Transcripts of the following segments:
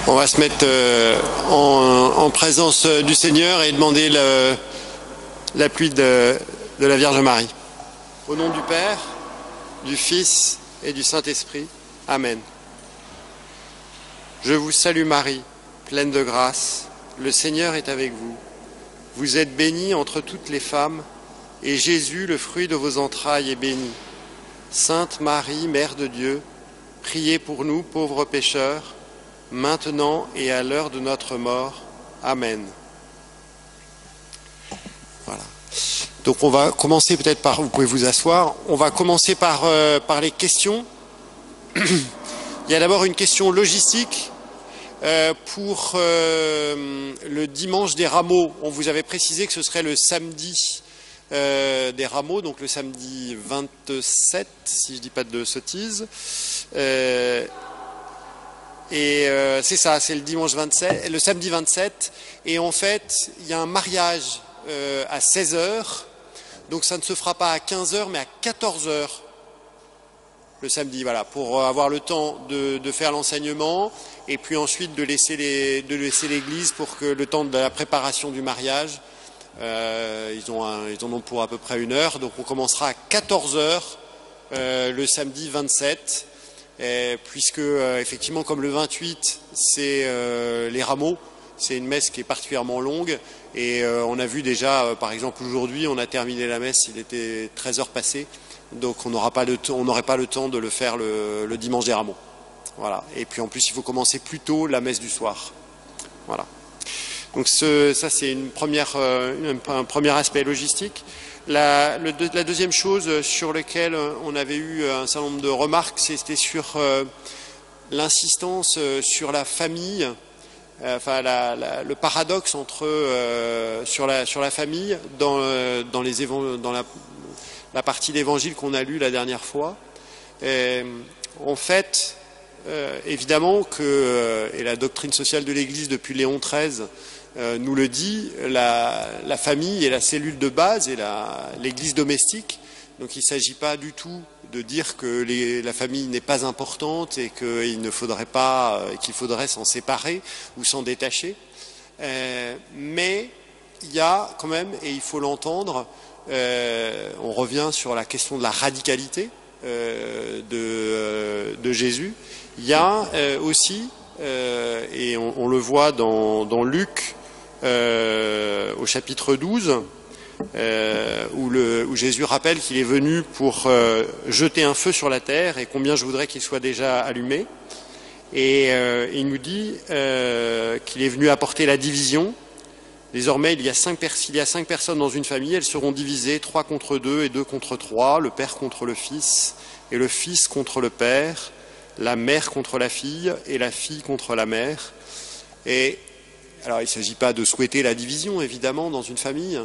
On va se mettre en présence du Seigneur et demander l'appui de la Vierge Marie. Au nom du Père, du Fils et du Saint-Esprit. Amen. Je vous salue Marie, pleine de grâce, le Seigneur est avec vous. Vous êtes bénie entre toutes les femmes, et Jésus, le fruit de vos entrailles, est béni. Sainte Marie, Mère de Dieu, priez pour nous, pauvres pécheurs, maintenant et à l'heure de notre mort. Amen. Voilà. Donc on va commencer peut-être par, vous pouvez vous asseoir, on va commencer par les questions. Il y a d'abord une question logistique pour le dimanche des rameaux. On vous avait précisé que ce serait le samedi des rameaux, donc le samedi 27, si je ne dis pas de sottises. C'est ça, c'est le dimanche 27, le samedi 27. Et en fait, il y a un mariage à 16h. Donc ça ne se fera pas à 15h, mais à 14h. Le samedi, voilà, pour avoir le temps de faire l'enseignement et puis ensuite de laisser l'église pour que le temps de la préparation du mariage, ils en ont pour à peu près 1 heure. Donc on commencera à 14h le samedi 27. Puisque effectivement comme le 28 c'est les rameaux, c'est une messe qui est particulièrement longue et on a vu déjà par exemple aujourd'hui on a terminé la messe, il était 13h passées, donc on n'aurait pas le temps de le faire le dimanche des rameaux. Voilà. Et puis en plus il faut commencer plus tôt la messe du soir. Voilà. Donc ça c'est un premier aspect logistique. La deuxième chose sur laquelle on avait eu un certain nombre de remarques, c'était sur l'insistance sur la famille, le paradoxe sur la famille dans la partie d'évangile qu'on a lue la dernière fois. En fait, évidemment et la doctrine sociale de l'Église depuis Léon XIII nous le dit, la famille est la cellule de base et l'église domestique. Donc il ne s'agit pas du tout de dire que la famille n'est pas importante et qu'il faudrait s'en séparer ou s'en détacher. Mais il y a quand même, et il faut l'entendre, on revient sur la question de la radicalité de Jésus. Il y a aussi, et on le voit dans Luc, au chapitre 12, où Jésus rappelle qu'il est venu pour jeter un feu sur la terre et combien je voudrais qu'il soit déjà allumé. Et il nous dit qu'il est venu apporter la division. Désormais, il y a 5 personnes dans une famille, elles seront divisées 3 contre 2 et 2 contre 3, le père contre le fils et le fils contre le père, la mère contre la fille et la fille contre la mère. Et alors, il ne s'agit pas de souhaiter la division, évidemment, dans une famille,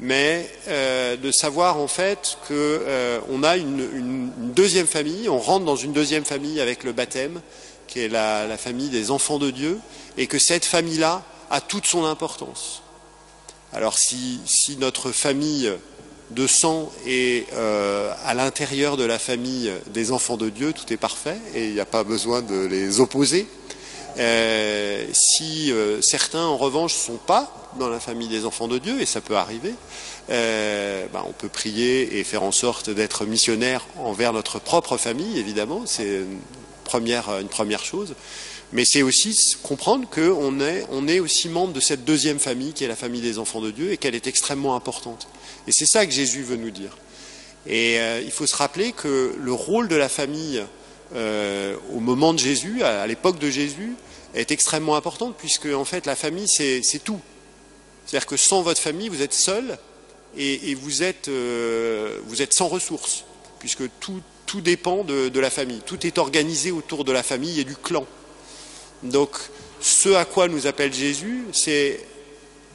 mais de savoir, en fait, qu'on a une deuxième famille, on rentre dans une deuxième famille avec le baptême, qui est la famille des enfants de Dieu, et que cette famille-là a toute son importance. Alors, si notre famille de sang est à l'intérieur de la famille des enfants de Dieu, tout est parfait, et il n'y a pas besoin de les opposer. Si certains en revanche ne sont pas dans la famille des enfants de Dieu, et ça peut arriver, on peut prier et faire en sorte d'être missionnaire envers notre propre famille, évidemment, c'est une première chose, mais c'est aussi comprendre qu'on est aussi membre de cette deuxième famille qui est la famille des enfants de Dieu et qu'elle est extrêmement importante. Et c'est ça que Jésus veut nous dire. Et il faut se rappeler que le rôle de la famille au moment de Jésus, à l'époque de Jésus, est extrêmement importante puisque en fait la famille c'est tout. C'est-à-dire que sans votre famille vous êtes seul et vous êtes sans ressources puisque tout dépend de la famille. Tout est organisé autour de la famille et du clan. Donc ce à quoi nous appelle Jésus, c'est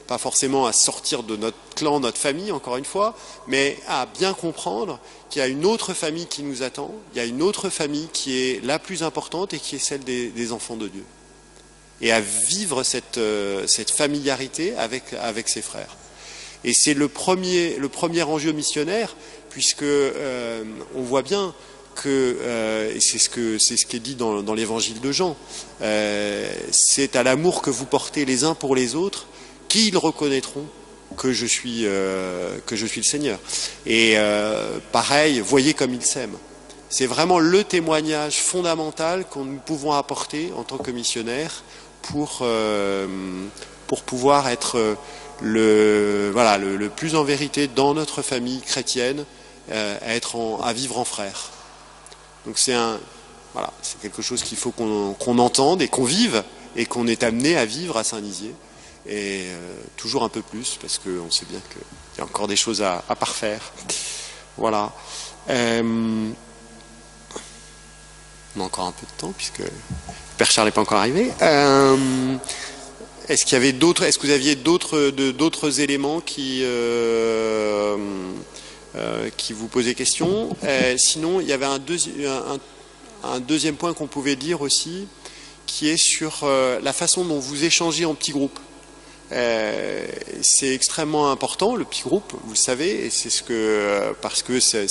pas forcément à sortir de notre clan, notre famille, encore une fois, mais à bien comprendre qu'il y a une autre famille qui nous attend, il y a une autre famille qui est la plus importante et qui est celle des enfants de Dieu. Et à vivre cette familiarité avec ses frères. Et c'est le premier enjeu missionnaire, puisque on voit bien et c'est ce qui est dit dans l'évangile de Jean, c'est à l'amour que vous portez les uns pour les autres qu'ils reconnaîtront que je suis le Seigneur. Et pareil, voyez comme ils s'aiment. C'est vraiment le témoignage fondamental que nous pouvons apporter en tant que missionnaires pour pouvoir être le plus en vérité dans notre famille chrétienne, à vivre en frères. Donc c'est quelque chose qu'il faut qu'on entende et qu'on vive et qu'on est amené à vivre à Saint-Nizier. Et toujours un peu plus, parce qu'on sait bien qu'il y a encore des choses à parfaire. Voilà. On a encore un peu de temps, puisque le Père Charles n'est pas encore arrivé. Est-ce que vous aviez d'autres éléments qui vous posaient question? Sinon, il y avait un deuxième point qu'on pouvait dire aussi, qui est sur la façon dont vous échangez en petits groupes. C'est extrêmement important, le petit groupe, vous le savez, et parce que ça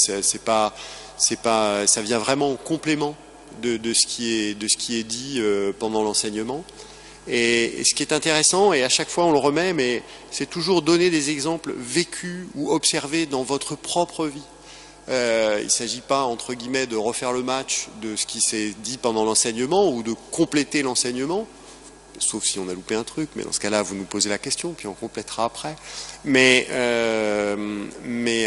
vient vraiment en complément de ce qui est dit pendant l'enseignement. Et ce qui est intéressant, et à chaque fois on le remet, mais c'est toujours donner des exemples vécus ou observés dans votre propre vie. Il ne s'agit pas, entre guillemets, de refaire le match de ce qui s'est dit pendant l'enseignement ou de compléter l'enseignement, sauf si on a loupé un truc, mais dans ce cas-là, vous nous posez la question, puis on complétera après. Mais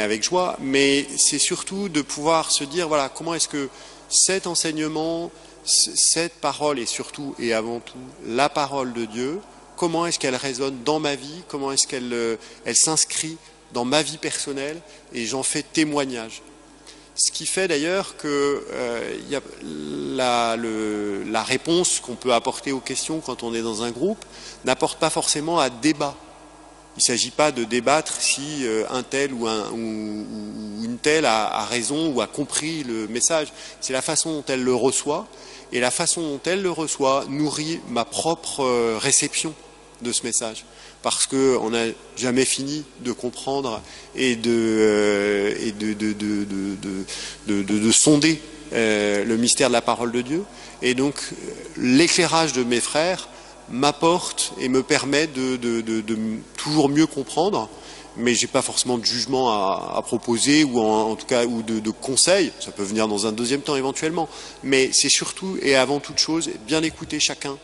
avec joie. Mais c'est surtout de pouvoir se dire, voilà, comment est-ce que cet enseignement, cette parole, et surtout et avant tout la parole de Dieu, comment est-ce qu'elle résonne dans ma vie, comment est-ce qu'elle s'inscrit dans ma vie personnelle, et j'en fais témoignage. Ce qui fait d'ailleurs que la réponse qu'on peut apporter aux questions quand on est dans un groupe n'apporte pas forcément à débat. Il ne s'agit pas de débattre si un tel ou une telle a raison ou a compris le message. C'est la façon dont elle le reçoit, et la façon dont elle le reçoit nourrit ma propre réception de ce message. Parce qu'on n'a jamais fini de comprendre et de sonder le mystère de la parole de Dieu. Et donc, l'éclairage de mes frères m'apporte et me permet de toujours mieux comprendre, mais j'ai pas forcément de jugement à proposer ou en tout cas ou de conseils. Ça peut venir dans un deuxième temps éventuellement, mais c'est surtout et avant toute chose bien écouter chacun.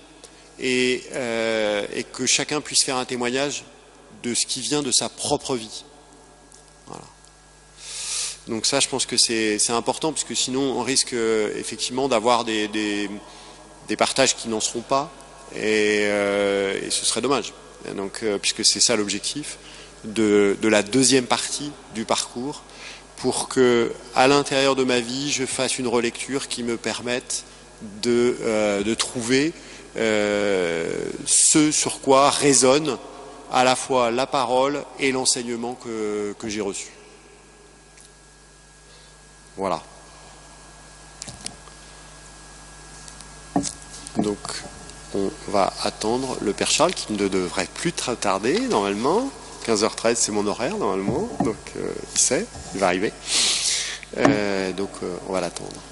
Et que chacun puisse faire un témoignage de ce qui vient de sa propre vie. Voilà. Donc ça, je pense que c'est important, parce que sinon on risque effectivement d'avoir des partages qui n'en seront pas, et ce serait dommage. Et donc, puisque c'est ça l'objectif de la deuxième partie du parcours, pour que à l'intérieur de ma vie, je fasse une relecture qui me permette de trouver ce sur quoi résonne à la fois la parole et l'enseignement que j'ai reçu. Voilà. Donc, on va attendre le Père Charles, qui ne devrait plus tarder, normalement. 15h13, c'est mon horaire, normalement. Donc, il sait, il va arriver. Donc, on va l'attendre.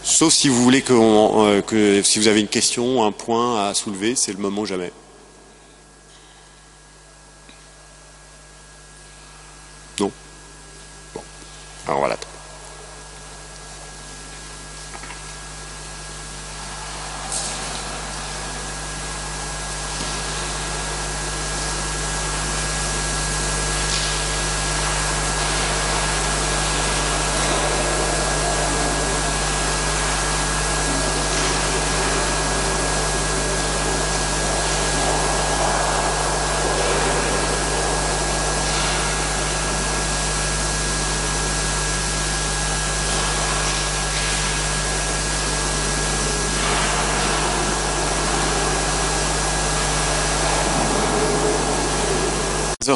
Sauf si vous voulez que si vous avez une question, un point à soulever, c'est le moment jamais. Non? Bon. Alors on va l'attendre.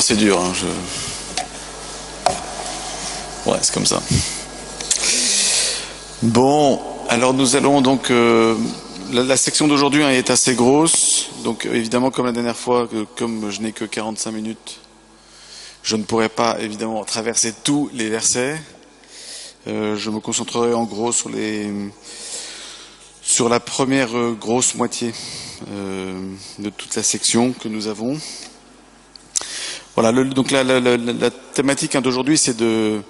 C'est dur, hein, ouais, c'est comme ça. Bon, alors nous allons donc... la section d'aujourd'hui est assez grosse, donc évidemment comme la dernière fois, comme je n'ai que 45 minutes, je ne pourrai pas évidemment traverser tous les versets. Je me concentrerai en gros sur la première grosse moitié de toute la section que nous avons. Voilà, donc la thématique d'aujourd'hui, c'est de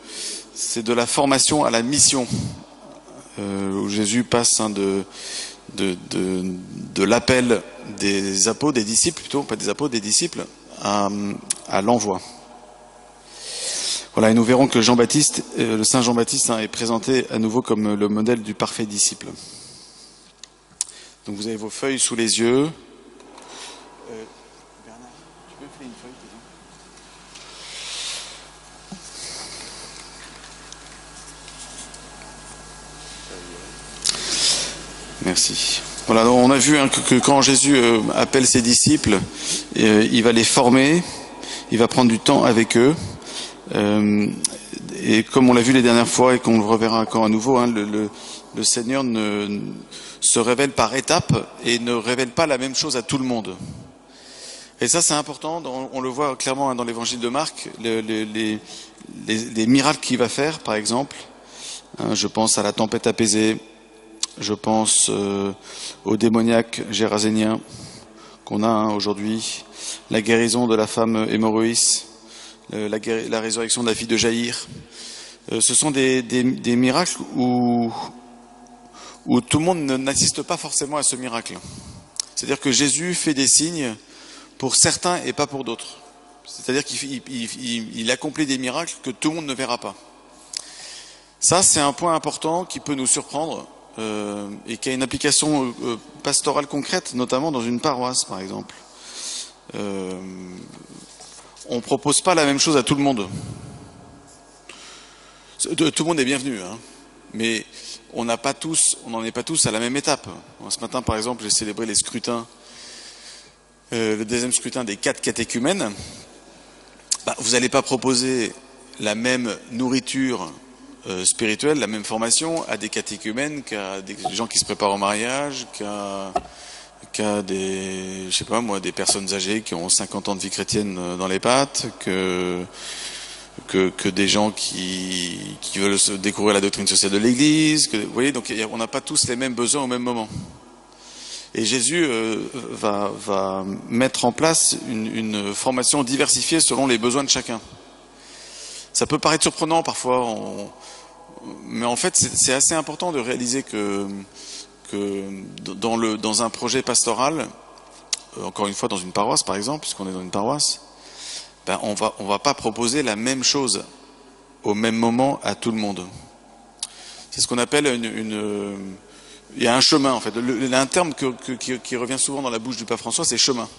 la formation à la mission, où Jésus passe de l'appel des apôtres, des disciples plutôt, pas des apôtres, des disciples, à l'envoi. Voilà, et nous verrons que Jean-Baptiste, le Saint Jean-Baptiste, est présenté à nouveau comme le modèle du parfait disciple. Donc vous avez vos feuilles sous les yeux. Bernard, tu peux faire une feuille, Merci. Voilà, donc on a vu que quand Jésus appelle ses disciples, il va les former, il va prendre du temps avec eux. Et comme on l'a vu les dernières fois et qu'on le reverra encore à nouveau, le Seigneur se révèle par étapes et ne révèle pas la même chose à tout le monde. Et ça, c'est important. On le voit clairement dans l'évangile de Marc, les miracles qu'il va faire, par exemple. Je pense à la tempête apaisée. Je pense au démoniaque gérasénien qu'on a aujourd'hui, la guérison de la femme hémorroïs, la résurrection de la fille de Jaïr. Ce sont des miracles où tout le monde n'assiste pas forcément à ce miracle. C'est-à-dire que Jésus fait des signes pour certains et pas pour d'autres. C'est-à-dire qu'il accomplit des miracles que tout le monde ne verra pas. Ça, c'est un point important qui peut nous surprendre et qui a une application pastorale concrète, notamment dans une paroisse, par exemple. On ne propose pas la même chose à tout le monde. Tout le monde est bienvenu, mais on n'en est pas tous à la même étape. Ce matin, par exemple, j'ai célébré les scrutins, le deuxième scrutin des 4 catéchumènes. Vous n'allez pas proposer la même nourriture spirituelle, la même formation à des catéchumènes qu'à des gens qui se préparent au mariage, qu'à des, je sais pas moi, des personnes âgées qui ont 50 ans de vie chrétienne dans les pattes, que des gens qui veulent découvrir la doctrine sociale de l'Église. Vous voyez, donc on n'a pas tous les mêmes besoins au même moment. Et Jésus va mettre en place une formation diversifiée selon les besoins de chacun. Ça peut paraître surprenant parfois, mais en fait c'est assez important de réaliser que dans un projet pastoral, encore une fois dans une paroisse par exemple, puisqu'on est dans une paroisse, on va pas proposer la même chose au même moment à tout le monde. C'est ce qu'on appelle il y a un chemin en fait. Il y a un terme qui revient souvent dans la bouche du pape François, c'est chemin.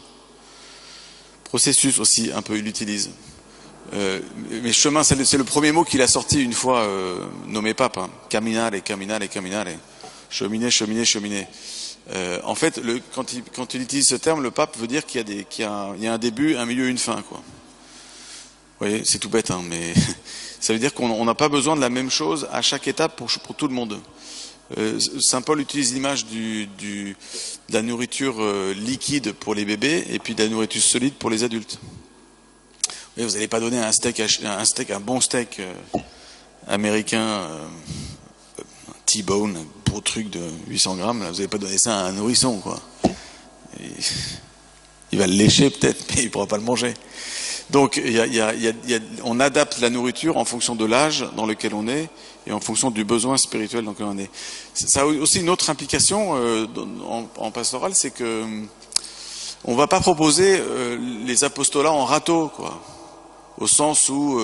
Processus aussi, un peu il l'utilise. Mais chemin, c'est le premier mot qu'il a sorti une fois nommé pape. Caminare, caminare, caminare. Cheminer, cheminer, cheminer. En fait, quand il utilise ce terme, le pape veut dire qu'il y a un début, un milieu, une fin, quoi. Vous voyez, c'est tout bête, mais ça veut dire qu'on n'a pas besoin de la même chose à chaque étape pour tout le monde. Saint Paul utilise l'image de la nourriture liquide pour les bébés et puis de la nourriture solide pour les adultes. Vous n'allez pas donner un bon steak américain, T-bone, un beau truc de 800 grammes, là, vous n'allez pas donner ça à un nourrisson, quoi. Il va le lécher peut-être, mais il ne pourra pas le manger. Donc on adapte la nourriture en fonction de l'âge dans lequel on est et en fonction du besoin spirituel dans lequel on est. Ça a aussi une autre implication en pastoral, c'est que on va pas proposer les apostolats en râteau, quoi. Au sens où,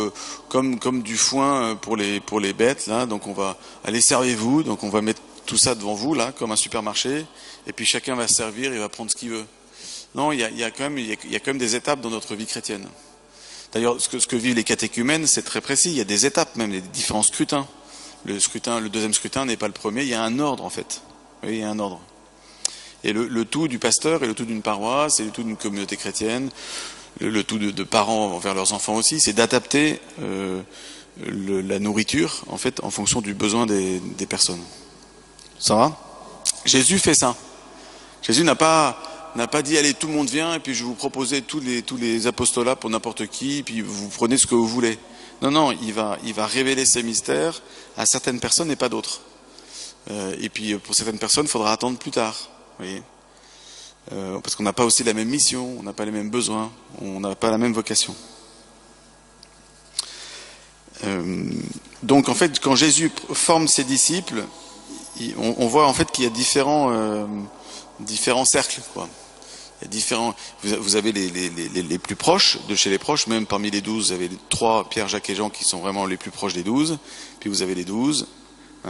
comme du foin pour les bêtes, là, donc on va aller servez-vous, donc on va mettre tout ça devant vous, là, comme un supermarché, et puis chacun va servir, il va prendre ce qu'il veut. Non, il y a quand même des étapes dans notre vie chrétienne. D'ailleurs, ce que vivent les catéchumènes, c'est très précis. Il y a des étapes, même les différents scrutins. Le deuxième scrutin n'est pas le premier. Il y a un ordre en fait. Oui, il y a un ordre. Et le tout du pasteur, et le tout d'une paroisse, et le tout d'une communauté chrétienne, le tout de parents envers leurs enfants aussi, c'est d'adapter la nourriture en fait en fonction du besoin des personnes. Ça va ? Jésus fait ça. Jésus n'a pas dit allez tout le monde vient et puis je vais vous proposer tous les apostolats pour n'importe qui et puis vous prenez ce que vous voulez. Non, il va révéler ses mystères à certaines personnes et pas d'autres. Et puis pour certaines personnes, il faudra attendre plus tard. Vous voyez, parce qu'on n'a pas aussi la même mission, on n'a pas les mêmes besoins, on n'a pas la même vocation. Donc en fait, quand Jésus forme ses disciples, on voit en fait qu'il y a différents cercles, quoi. Il y a différents. Vous avez les plus proches de chez les proches, même parmi les 12, vous avez 3, Pierre, Jacques et Jean, qui sont vraiment les plus proches des 12. Puis vous avez les 12,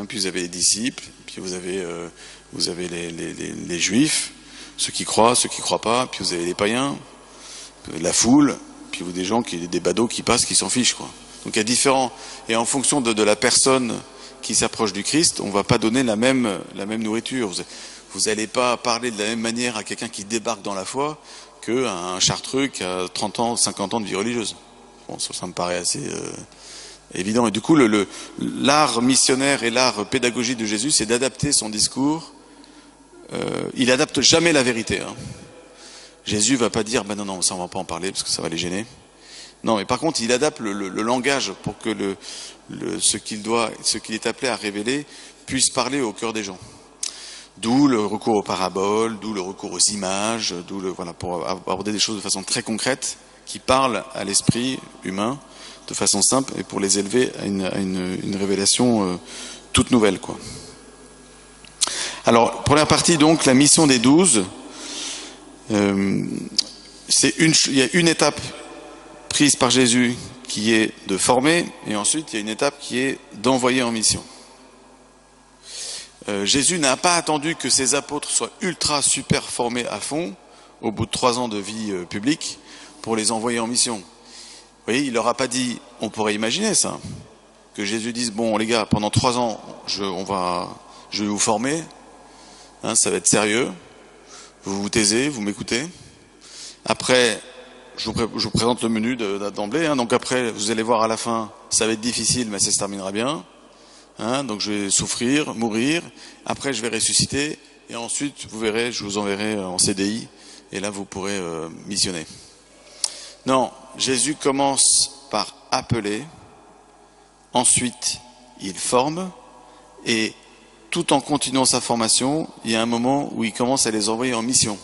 puis vous avez les disciples, puis vous avez les juifs, ceux qui croient pas, puis vous avez les païens, la foule, puis vous avez des gens des badauds qui passent, qui s'en fichent, quoi. Donc il y a différents. Et en fonction de la personne qui s'approche du Christ, on va pas donner la même nourriture. Vous n'allez pas parler de la même manière à quelqu'un qui débarque dans la foi qu'à un chartreux qui a 30 ans, 50 ans de vie religieuse. Bon, ça me paraît assez évident. Et du coup, l'art missionnaire et l'art pédagogique de Jésus, c'est d'adapter son discours. Il adapte jamais la vérité. Jésus va pas dire, non, ça on va pas en parler parce que ça va les gêner. Non, mais par contre, il adapte le langage pour que ce qu'il est appelé à révéler puisse parler au cœur des gens. D'où le recours aux paraboles, d'où le recours aux images, pour aborder des choses de façon très concrète, qui parlent à l'esprit humain de façon simple et pour les élever à une révélation toute nouvelle, quoi. Alors, première partie, donc, la mission des 12, il y a une étape prise par Jésus qui est de former, et ensuite il y a une étape qui est d'envoyer en mission. Jésus n'a pas attendu que ses apôtres soient ultra super formés à fond au bout de 3 ans de vie publique pour les envoyer en mission. Vous voyez, il leur a pas dit, on pourrait imaginer ça, que Jésus dise, bon les gars, pendant 3 ans, je vais vous former, ça va être sérieux, vous vous taisez, vous m'écoutez. Après, je vous présente le menu d'emblée, donc après, vous allez voir à la fin, ça va être difficile, mais ça se terminera bien. Donc je vais souffrir, mourir, après je vais ressusciter, et ensuite, vous verrez, je vous enverrai en CDI, et là vous pourrez missionner. Non, Jésus commence par appeler, ensuite il forme, et tout en continuant sa formation, il y a un moment où il commence à les envoyer en mission.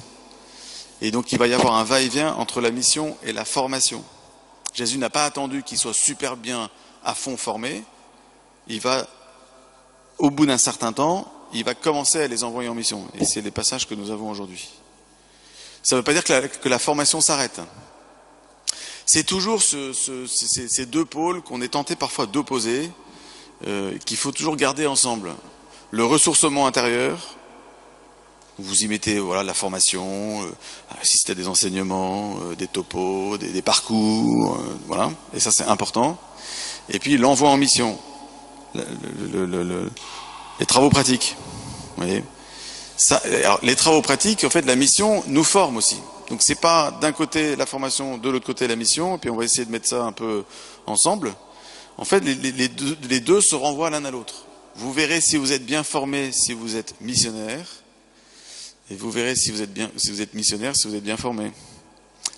Et donc il va y avoir un va-et-vient entre la mission et la formation. Jésus n'a pas attendu qu'ils soient super bien à fond formés, il va, au bout d'un certain temps, il va commencer à les envoyer en mission. Et c'est les passages que nous avons aujourd'hui. Ça ne veut pas dire que la formation s'arrête. C'est toujours ces deux pôles qu'on est tenté parfois d'opposer, qu'il faut toujours garder ensemble. Le ressourcement intérieur, vous y mettez la formation, assister à des enseignements, des topos, des parcours, et ça c'est important. Et puis l'envoi en mission. Les travaux pratiques. Vous voyez, alors, les travaux pratiques, en fait, la mission nous forme aussi. Donc c'est pas d'un côté la formation, de l'autre côté la mission, et puis on va essayer de mettre ça un peu ensemble. En fait, les deux se renvoient l'un à l'autre. Vous verrez si vous êtes bien formé, si vous êtes missionnaire, et vous verrez si vous êtes missionnaire, si vous êtes bien formé.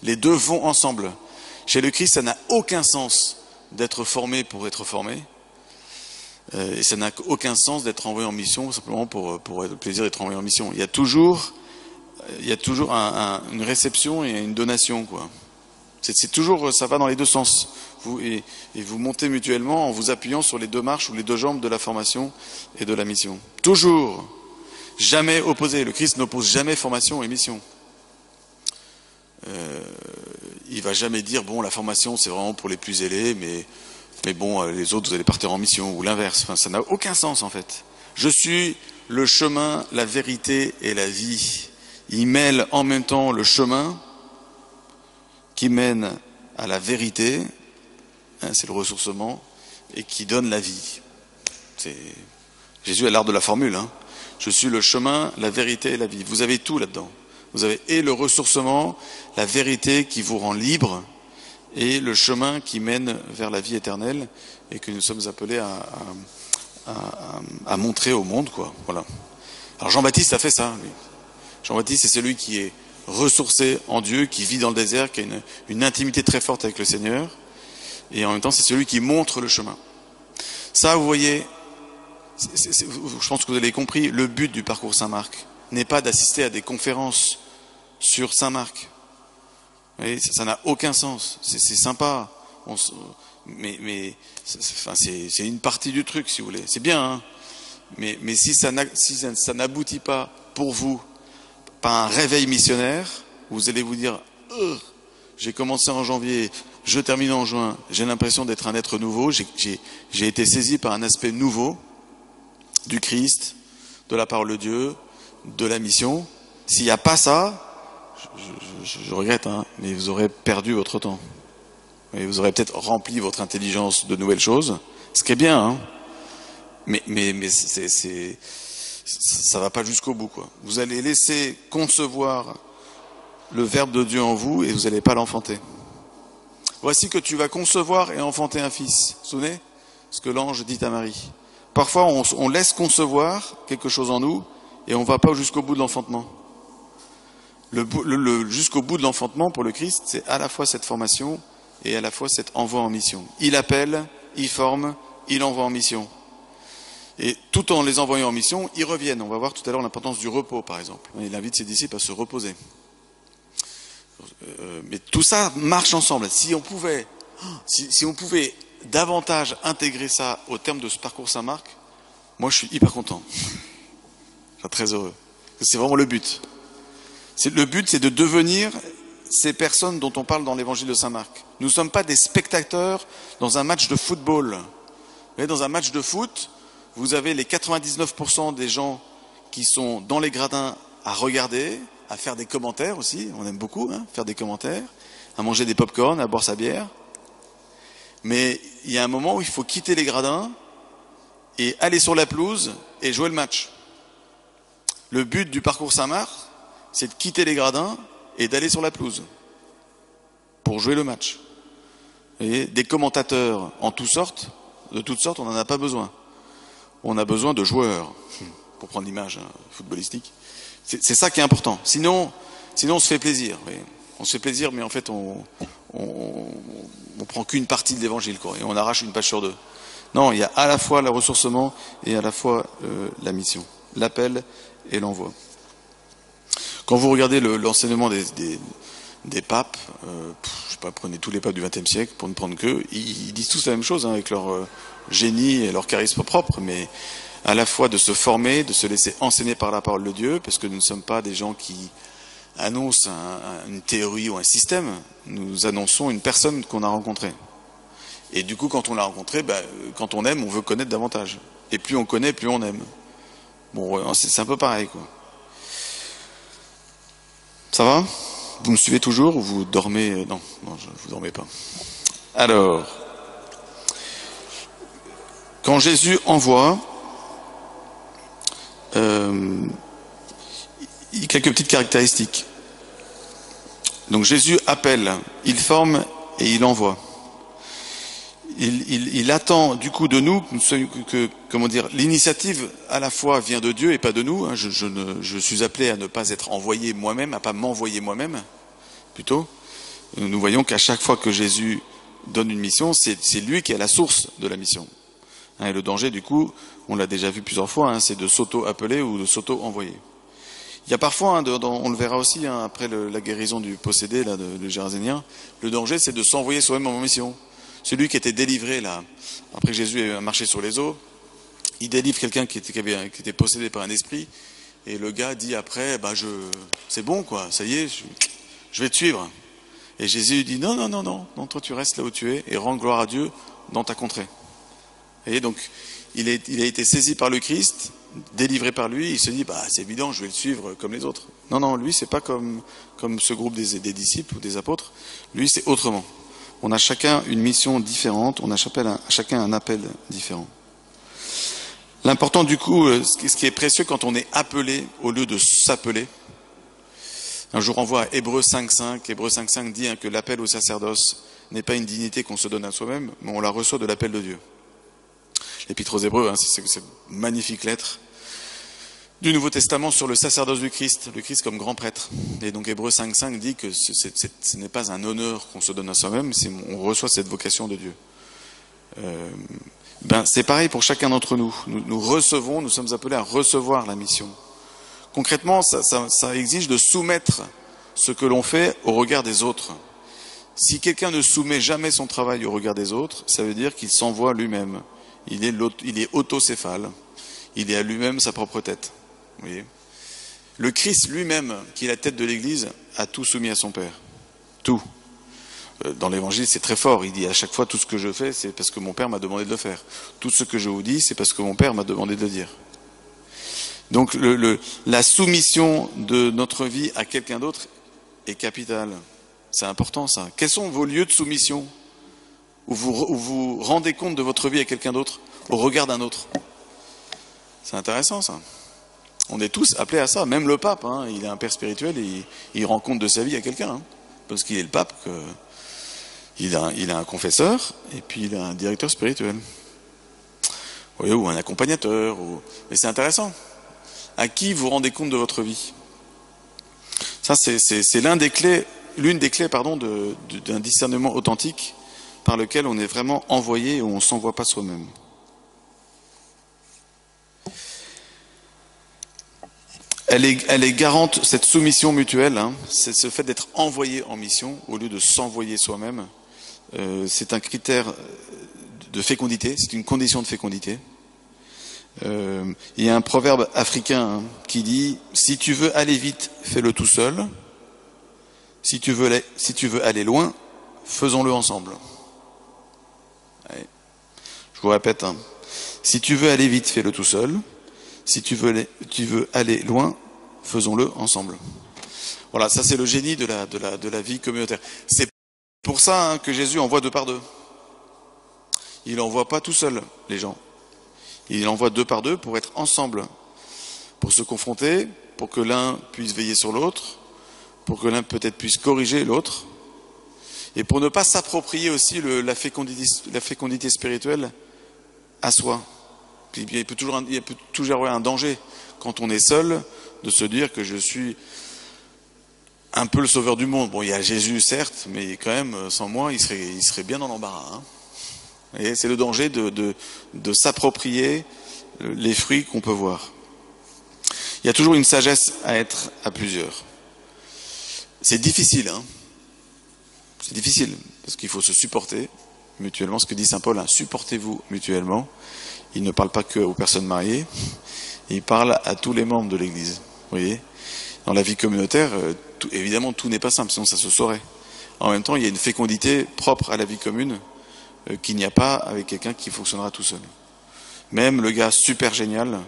Les deux vont ensemble. Chez le Christ, ça n'a aucun sens d'être formé pour être formé. Et ça n'a aucun sens d'être envoyé en mission simplement pour le plaisir d'être envoyé en mission. Il y a toujours une réception et une donation, quoi. C'est toujours, ça va dans les deux sens. Et vous montez mutuellement en vous appuyant sur les deux marches ou les deux jambes de la formation et de la mission. Toujours, jamais opposé. Le Christ n'oppose jamais formation et mission. Il va jamais dire la formation c'est vraiment pour les plus zélés, mais bon, les autres, vous allez partir en mission, ou l'inverse. Enfin, ça n'a aucun sens, en fait. Je suis le chemin, la vérité et la vie. Il mêle en même temps le chemin qui mène à la vérité, c'est le ressourcement, et qui donne la vie. Jésus a l'art de la formule. Je suis le chemin, la vérité et la vie. Vous avez tout là-dedans. Vous avez et le ressourcement, la vérité qui vous rend libre, et le chemin qui mène vers la vie éternelle et que nous sommes appelés à montrer au monde, quoi. Voilà. Alors Jean-Baptiste a fait ça, lui. Jean-Baptiste, c'est celui qui est ressourcé en Dieu, qui vit dans le désert, qui a une intimité très forte avec le Seigneur. Et en même temps, c'est celui qui montre le chemin. Ça, vous voyez, je pense que vous avez compris, le but du parcours Saint-Marc n'est pas d'assister à des conférences sur Saint-Marc. Vous voyez, ça n'a aucun sens. C'est sympa. Mais c'est une partie du truc, si vous voulez. C'est bien, hein. Mais si ça n'aboutit pas pour vous par un réveil missionnaire, vous allez vous dire j'ai commencé en janvier, je termine en juin, j'ai l'impression d'être un être nouveau, j'ai été saisi par un aspect nouveau du Christ, de la parole de Dieu, de la mission. S'il n'y a pas ça, je regrette, hein, mais vous aurez perdu votre temps. Et vous aurez peut-être rempli votre intelligence de nouvelles choses, ce qui est bien, hein. Mais ça va pas jusqu'au bout, quoi. Vous allez laisser concevoir le Verbe de Dieu en vous et vous n'allez pas l'enfanter. Voici que tu vas concevoir et enfanter un fils. Vous vous souvenez ce que l'ange dit à Marie. Parfois, on laisse concevoir quelque chose en nous et on ne va pas jusqu'au bout de l'enfantement. Jusqu'au bout de l'enfantement, pour le Christ, c'est à la fois cette formation et à la fois cet envoi en mission. Il appelle, il forme, il envoie en mission. Et tout en les envoyant en mission, ils reviennent. On va voir tout à l'heure l'importance du repos, par exemple. Il invite ses disciples à se reposer. Mais tout ça marche ensemble. Si on pouvait davantage intégrer ça au terme de ce parcours Saint-Marc, moi je suis hyper content. Je suis très heureux. C'est vraiment le but. Le but, c'est de devenir ces personnes dont on parle dans l'évangile de Saint-Marc. Nous ne sommes pas des spectateurs dans un match de football. Vous voyez, dans un match de foot, vous avez les 99% des gens qui sont dans les gradins à regarder, à faire des commentaires aussi. On aime beaucoup, hein, faire des commentaires, à manger des pop-corn, à boire sa bière. Mais il y a un moment où il faut quitter les gradins et aller sur la pelouse et jouer le match. Le but du parcours Saint-Marc, c'est de quitter les gradins et d'aller sur la pelouse pour jouer le match. Et des commentateurs de toutes sortes, on n'en a pas besoin. On a besoin de joueurs, pour prendre l'image footballistique. C'est ça qui est important. Sinon on se fait plaisir. Oui. On se fait plaisir, mais en fait, on prend qu'une partie de l'évangile, quoi, et on arrache une page sur deux. Non, il y a à la fois le ressourcement et à la fois la mission, l'appel et l'envoi. Quand vous regardez l'enseignement des papes, je sais pas, prenez tous les papes du XXe siècle pour ne prendre qu'eux, ils disent tous la même chose, hein, avec leur génie et leur charisme propre, mais à la fois de se former, de se laisser enseigner par la parole de Dieu, parce que nous ne sommes pas des gens qui annoncent une théorie ou un système, nous annonçons une personne qu'on a rencontrée. Et du coup, quand on l'a rencontrée, quand on aime, on veut connaître davantage. Et plus on connaît, plus on aime. Bon, c'est un peu pareil, quoi. Ça va ? Vous me suivez toujours ou vous dormez ? Non, je vous dormez pas. Alors, quand Jésus envoie, quelques petites caractéristiques. Donc Jésus appelle, il forme et il envoie. Il attend du coup de nous que l'initiative à la fois vient de Dieu et pas de nous. Je suis appelé à ne pas être envoyé moi-même, à pas m'envoyer moi-même, plutôt. Nous voyons qu'à chaque fois que Jésus donne une mission, c'est lui qui est la source de la mission. Et le danger, du coup, on l'a déjà vu plusieurs fois, c'est de s'auto-appeler ou de s'auto-envoyer. Il y a parfois, on le verra aussi, après la guérison du possédé là, de Gérasénien, le danger, c'est de s'envoyer soi-même en mission. Celui qui était délivré, là, après que Jésus a marché sur les eaux, il délivre quelqu'un qui était possédé par un esprit, et le gars dit après, c'est bon, quoi, ça y est, je vais te suivre. Et Jésus dit, non, toi tu restes là où tu es, et rends gloire à Dieu dans ta contrée. Vous voyez, donc, il a été saisi par le Christ, délivré par lui, il se dit, c'est évident, je vais le suivre comme les autres. Non, lui, c'est pas comme ce groupe des disciples ou des apôtres, lui, c'est autrement. On a chacun une mission différente, on a chacun un appel différent. L'important du coup, ce qui est précieux quand on est appelé au lieu de s'appeler, un jour on voit à Hébreux 5.5, Hébreux 5.5 dit que l'appel au sacerdoce n'est pas une dignité qu'on se donne à soi-même, mais on la reçoit de l'appel de Dieu. L'Épître aux Hébreux, c'est une magnifique lettre. du Nouveau Testament sur le sacerdoce du Christ, le Christ comme grand prêtre. Et donc Hébreux 5.5 dit que ce n'est pas un honneur qu'on se donne à soi-même, on reçoit cette vocation de Dieu. C'est pareil pour chacun d'entre nous. Nous recevons, nous sommes appelés à recevoir la mission. Concrètement, ça exige de soumettre ce que l'on fait au regard des autres. Si quelqu'un ne soumet jamais son travail au regard des autres, ça veut dire qu'il s'envoie lui-même. Il est autocéphale. Il est à lui-même sa propre tête. Vous voyez ? Le Christ lui-même, qui est la tête de l'Église, a tout soumis à son Père. Tout. Dans l'Évangile, c'est très fort. Il dit à chaque fois, tout ce que je fais, c'est parce que mon Père m'a demandé de le faire. Tout ce que je vous dis, c'est parce que mon Père m'a demandé de le dire. Donc la soumission de notre vie à quelqu'un d'autre est capitale. C'est important, ça. Quels sont vos lieux de soumission où vous rendez compte de votre vie à quelqu'un d'autre, au regard d'un autre? C'est intéressant, ça. On est tous appelés à ça. Même le pape, il a un père spirituel et il rend compte de sa vie à quelqu'un. Parce qu'il est le pape, il a un confesseur et puis il a un directeur spirituel. Oui, ou un accompagnateur. Mais c'est intéressant. À qui vous rendez compte de votre vie? Ça, c'est l'une des clés, d'un discernement authentique par lequel on est vraiment envoyé et on ne s'envoie pas soi-même. Elle est garante, cette soumission mutuelle, c'est ce fait d'être envoyé en mission au lieu de s'envoyer soi-même. C'est un critère de fécondité, c'est une condition de fécondité. Il y a un proverbe africain qui dit « Si tu veux aller vite, fais-le tout seul. Si tu veux aller loin, faisons-le ensemble. » Je vous répète, si tu veux aller vite, fais-le tout seul. Si tu veux aller loin, faisons-le ensemble. Voilà, ça c'est le génie de la vie communautaire. C'est pour ça que Jésus envoie 2 par 2. Il n'envoie pas tout seul les gens. Il envoie 2 par 2 pour être ensemble, pour se confronter, pour que l'un puisse veiller sur l'autre, pour que l'un peut-être puisse corriger l'autre, et pour ne pas s'approprier aussi la fécondité spirituelle à soi. Il peut toujours y avoir un danger quand on est seul de se dire que je suis un peu le sauveur du monde. Bon, il y a Jésus certes, mais quand même sans moi il serait bien dans l'embarras. Et c'est le danger de s'approprier les fruits qu'on peut voir. Il y a toujours une sagesse à être à plusieurs. C'est difficile, C'est difficile parce qu'il faut se supporter mutuellement. Ce que dit saint Paul, supportez-vous mutuellement. Il ne parle pas que aux personnes mariées, il parle à tous les membres de l'Église. Vous voyez, dans la vie communautaire, évidemment, tout n'est pas simple, sinon ça se saurait. En même temps, il y a une fécondité propre à la vie commune qu'il n'y a pas avec quelqu'un qui fonctionnera tout seul. Même le gars super génial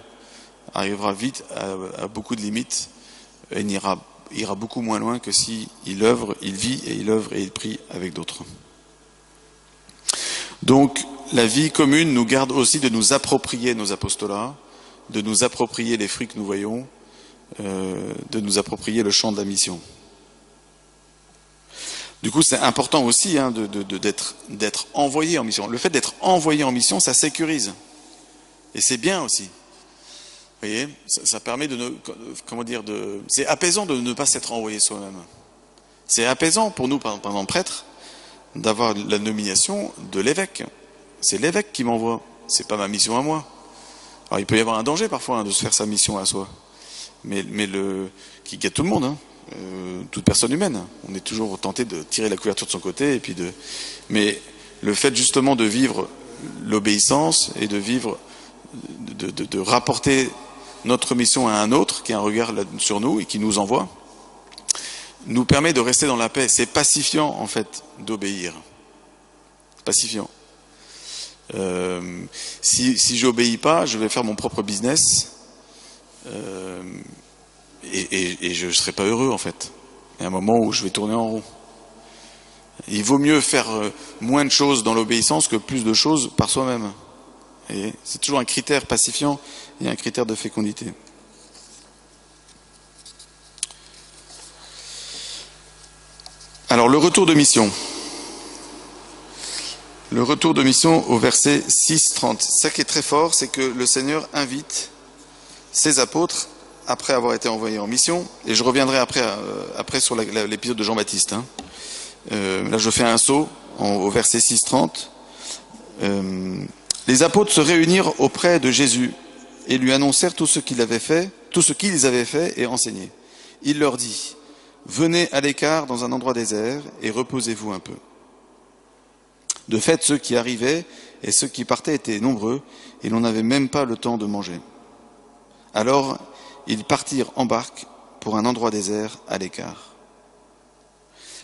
arrivera vite à beaucoup de limites et ira beaucoup moins loin que si il vit et il œuvre et il prie avec d'autres. Donc, la vie commune nous garde aussi de nous approprier nos apostolats, de nous approprier les fruits que nous voyons, de nous approprier le champ de la mission. Du coup, c'est important aussi d'être envoyé en mission. Le fait d'être envoyé en mission, ça sécurise. Et c'est bien aussi. Vous voyez, ça permet c'est apaisant de ne pas s'être envoyé soi-même. C'est apaisant pour nous, par exemple, prêtres, d'avoir la nomination de l'évêque. C'est l'évêque qui m'envoie. C'est pas ma mission à moi. Alors, il peut y avoir un danger parfois de se faire sa mission à soi. Mais qui guette tout le monde, toute personne humaine. On est toujours tenté de tirer la couverture de son côté et puis mais le fait justement de vivre l'obéissance et de rapporter notre mission à un autre qui a un regard sur nous et qui nous envoie, nous permet de rester dans la paix. C'est pacifiant en fait d'obéir. Pacifiant. Si j'obéis pas, je vais faire mon propre business et je ne serai pas heureux en fait. Il y a un moment où je vais tourner en rond. Il vaut mieux faire moins de choses dans l'obéissance que plus de choses par soi-même. Et c'est toujours un critère pacifiant et un critère de fécondité. Alors le retour de mission. Le retour de mission au verset 6-30. Ça qui est très fort, c'est que le Seigneur invite ses apôtres après avoir été envoyé en mission, et je reviendrai après sur l'épisode de Jean-Baptiste. Hein. Là, je fais un saut au verset 6-30. Les apôtres se réunirent auprès de Jésus et lui annoncèrent tout ce qu'ils avaient fait et enseigné. Il leur dit, venez à l'écart dans un endroit désert et reposez-vous un peu. De fait, ceux qui arrivaient et ceux qui partaient étaient nombreux et l'on n'avait même pas le temps de manger. Alors, ils partirent en barque pour un endroit désert à l'écart.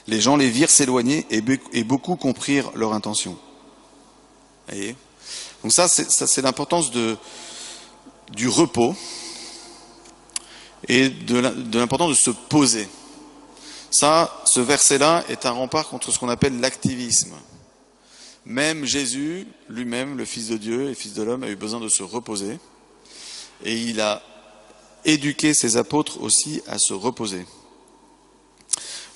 Les gens les virent s'éloigner et beaucoup comprirent leur intention. Voyez ? Donc ça, c'est l'importance du repos et de l'importance de se poser. Ça, ce verset-là est un rempart contre ce qu'on appelle l'activisme. Même Jésus, lui-même, le Fils de Dieu et Fils de l'homme, a eu besoin de se reposer. Et il a éduqué ses apôtres aussi à se reposer.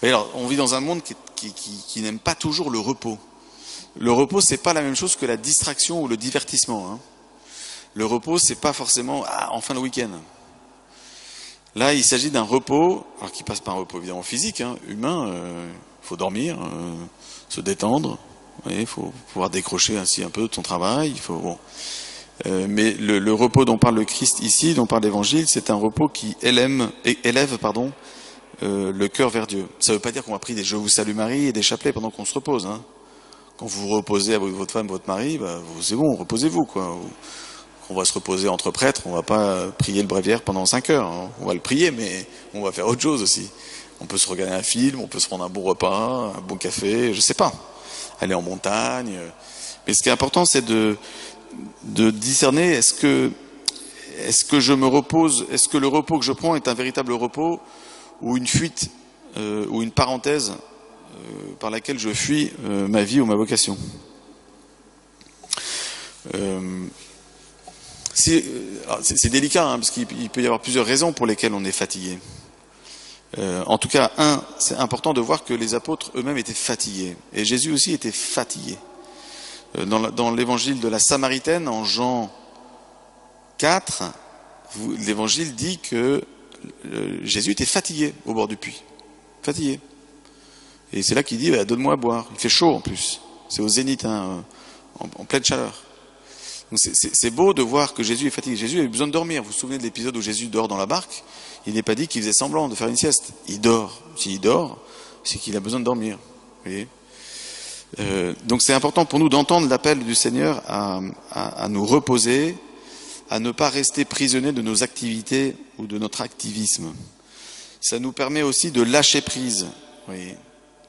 Et alors, on vit dans un monde qui n'aime pas toujours le repos. Le repos, c'est pas la même chose que la distraction ou le divertissement. Hein. Le repos, c'est pas forcément enfin le week-end. Là, il s'agit d'un repos, alors qui passe par un repos évidemment physique, hein, humain. Il faut dormir, se détendre. Il faut pouvoir décrocher ainsi un peu de ton travail. Il faut mais le repos dont parle le Christ ici, dont parle l'Évangile, c'est un repos qui élève le cœur vers Dieu. Ça ne veut pas dire qu'on va prier des Je vous salue Marie et des chapelets pendant qu'on se repose. Hein. Quand vous vous reposez avec votre femme, votre mari, c'est bon, reposez-vous, quoi. On va se reposer entre prêtres, on va pas prier le bréviaire pendant 5 heures. Hein. On va le prier, mais on va faire autre chose aussi. On peut se regarder un film, on peut se prendre un bon repas, un bon café, je sais pas. Aller en montagne. Mais ce qui est important, c'est de discerner, est-ce que je me repose, est-ce que le repos que je prends est un véritable repos ou une fuite ou une parenthèse par laquelle je fuis ma vie ou ma vocation. C'est délicat, hein, parce qu'il peut y avoir plusieurs raisons pour lesquelles on est fatigué. En tout cas, c'est important de voir que les apôtres eux-mêmes étaient fatigués. Et Jésus aussi était fatigué. Dans l'évangile de la Samaritaine, en Jean 4, l'évangile dit que Jésus était fatigué au bord du puits. Fatigué. Et c'est là qu'il dit, donne-moi à boire. Il fait chaud en plus. C'est au zénith, hein, en pleine chaleur. Donc c'est beau de voir que Jésus est fatigué. Jésus a eu besoin de dormir. Vous vous souvenez de l'épisode où Jésus dort dans la barque? Il n'est pas dit qu'il faisait semblant de faire une sieste. Il dort. S'il dort, c'est qu'il a besoin de dormir. Vous voyez? Donc c'est important pour nous d'entendre l'appel du Seigneur à nous reposer, à ne pas rester prisonniers de nos activités ou de notre activisme. Ça nous permet aussi de lâcher prise. Vous voyez,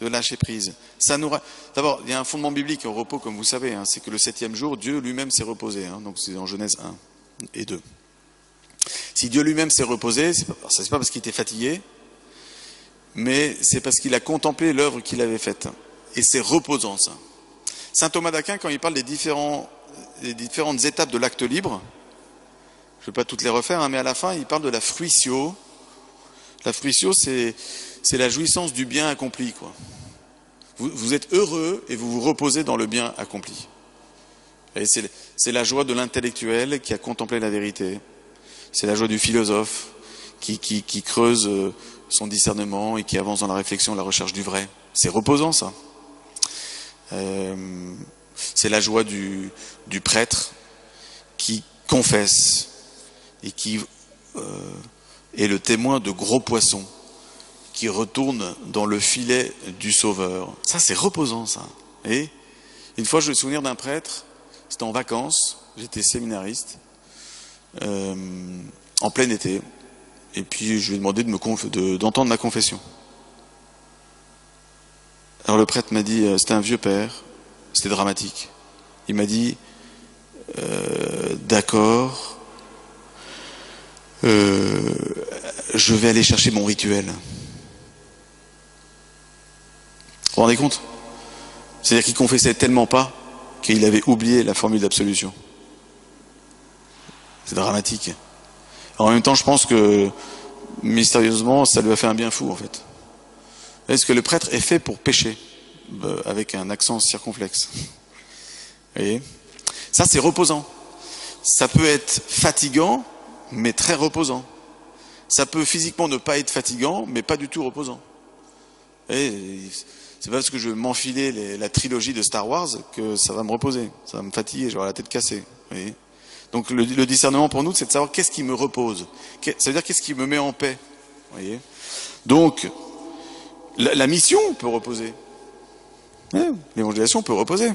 de lâcher prise. D'abord, il y a un fondement biblique au repos, comme vous savez, hein, c'est que le 7e jour, Dieu lui-même s'est reposé. Hein, donc c'est en Genèse 1 et 2. Si Dieu lui-même s'est reposé, c'est pas parce qu'il était fatigué, mais c'est parce qu'il a contemplé l'œuvre qu'il avait faite. Et c'est reposant, ça. Saint Thomas d'Aquin, quand il parle des différentes étapes de l'acte libre, je ne vais pas toutes les refaire, hein, mais à la fin, il parle de la fruitio. La fruitio, c'est la jouissance du bien accompli, quoi. Vous êtes heureux et vous vous reposez dans le bien accompli. Et c'est la joie de l'intellectuel qui a contemplé la vérité. C'est la joie du philosophe qui creuse son discernement et qui avance dans la réflexion, la recherche du vrai. C'est reposant, ça. C'est la joie du prêtre qui confesse et qui est le témoin de gros poissons qui retournent dans le filet du Sauveur. Ça, c'est reposant, ça. Et une fois, je me souviens d'un prêtre, c'était en vacances, j'étais séminariste, en plein été, et puis je lui ai demandé d'entendre ma confession. Alors le prêtre m'a dit, c'était un vieux père, c'était dramatique. Il m'a dit, d'accord, je vais aller chercher mon rituel. Vous vous rendez compte? C'est-à-dire qu'il confessait tellement pas qu'il avait oublié la formule d'absolution. C'est dramatique. En même temps, je pense que mystérieusement, ça lui a fait un bien fou, en fait. Est-ce que le prêtre est fait pour pécher? Avec un accent circonflexe. Vous voyez? Ça, c'est reposant. Ça peut être fatigant, mais très reposant. Ça peut physiquement ne pas être fatigant, mais pas du tout reposant. Et c'est pas parce que je vais m'enfiler la trilogie de Star Wars que ça va me reposer. Ça va me fatiguer, je vais avoir la tête cassée. Vous voyez. Donc le discernement pour nous, c'est de savoir qu'est-ce qui me repose. Ça veut dire qu'est-ce qui me met en paix. Vous voyez. Donc, la mission peut reposer. L'évangélisation peut reposer.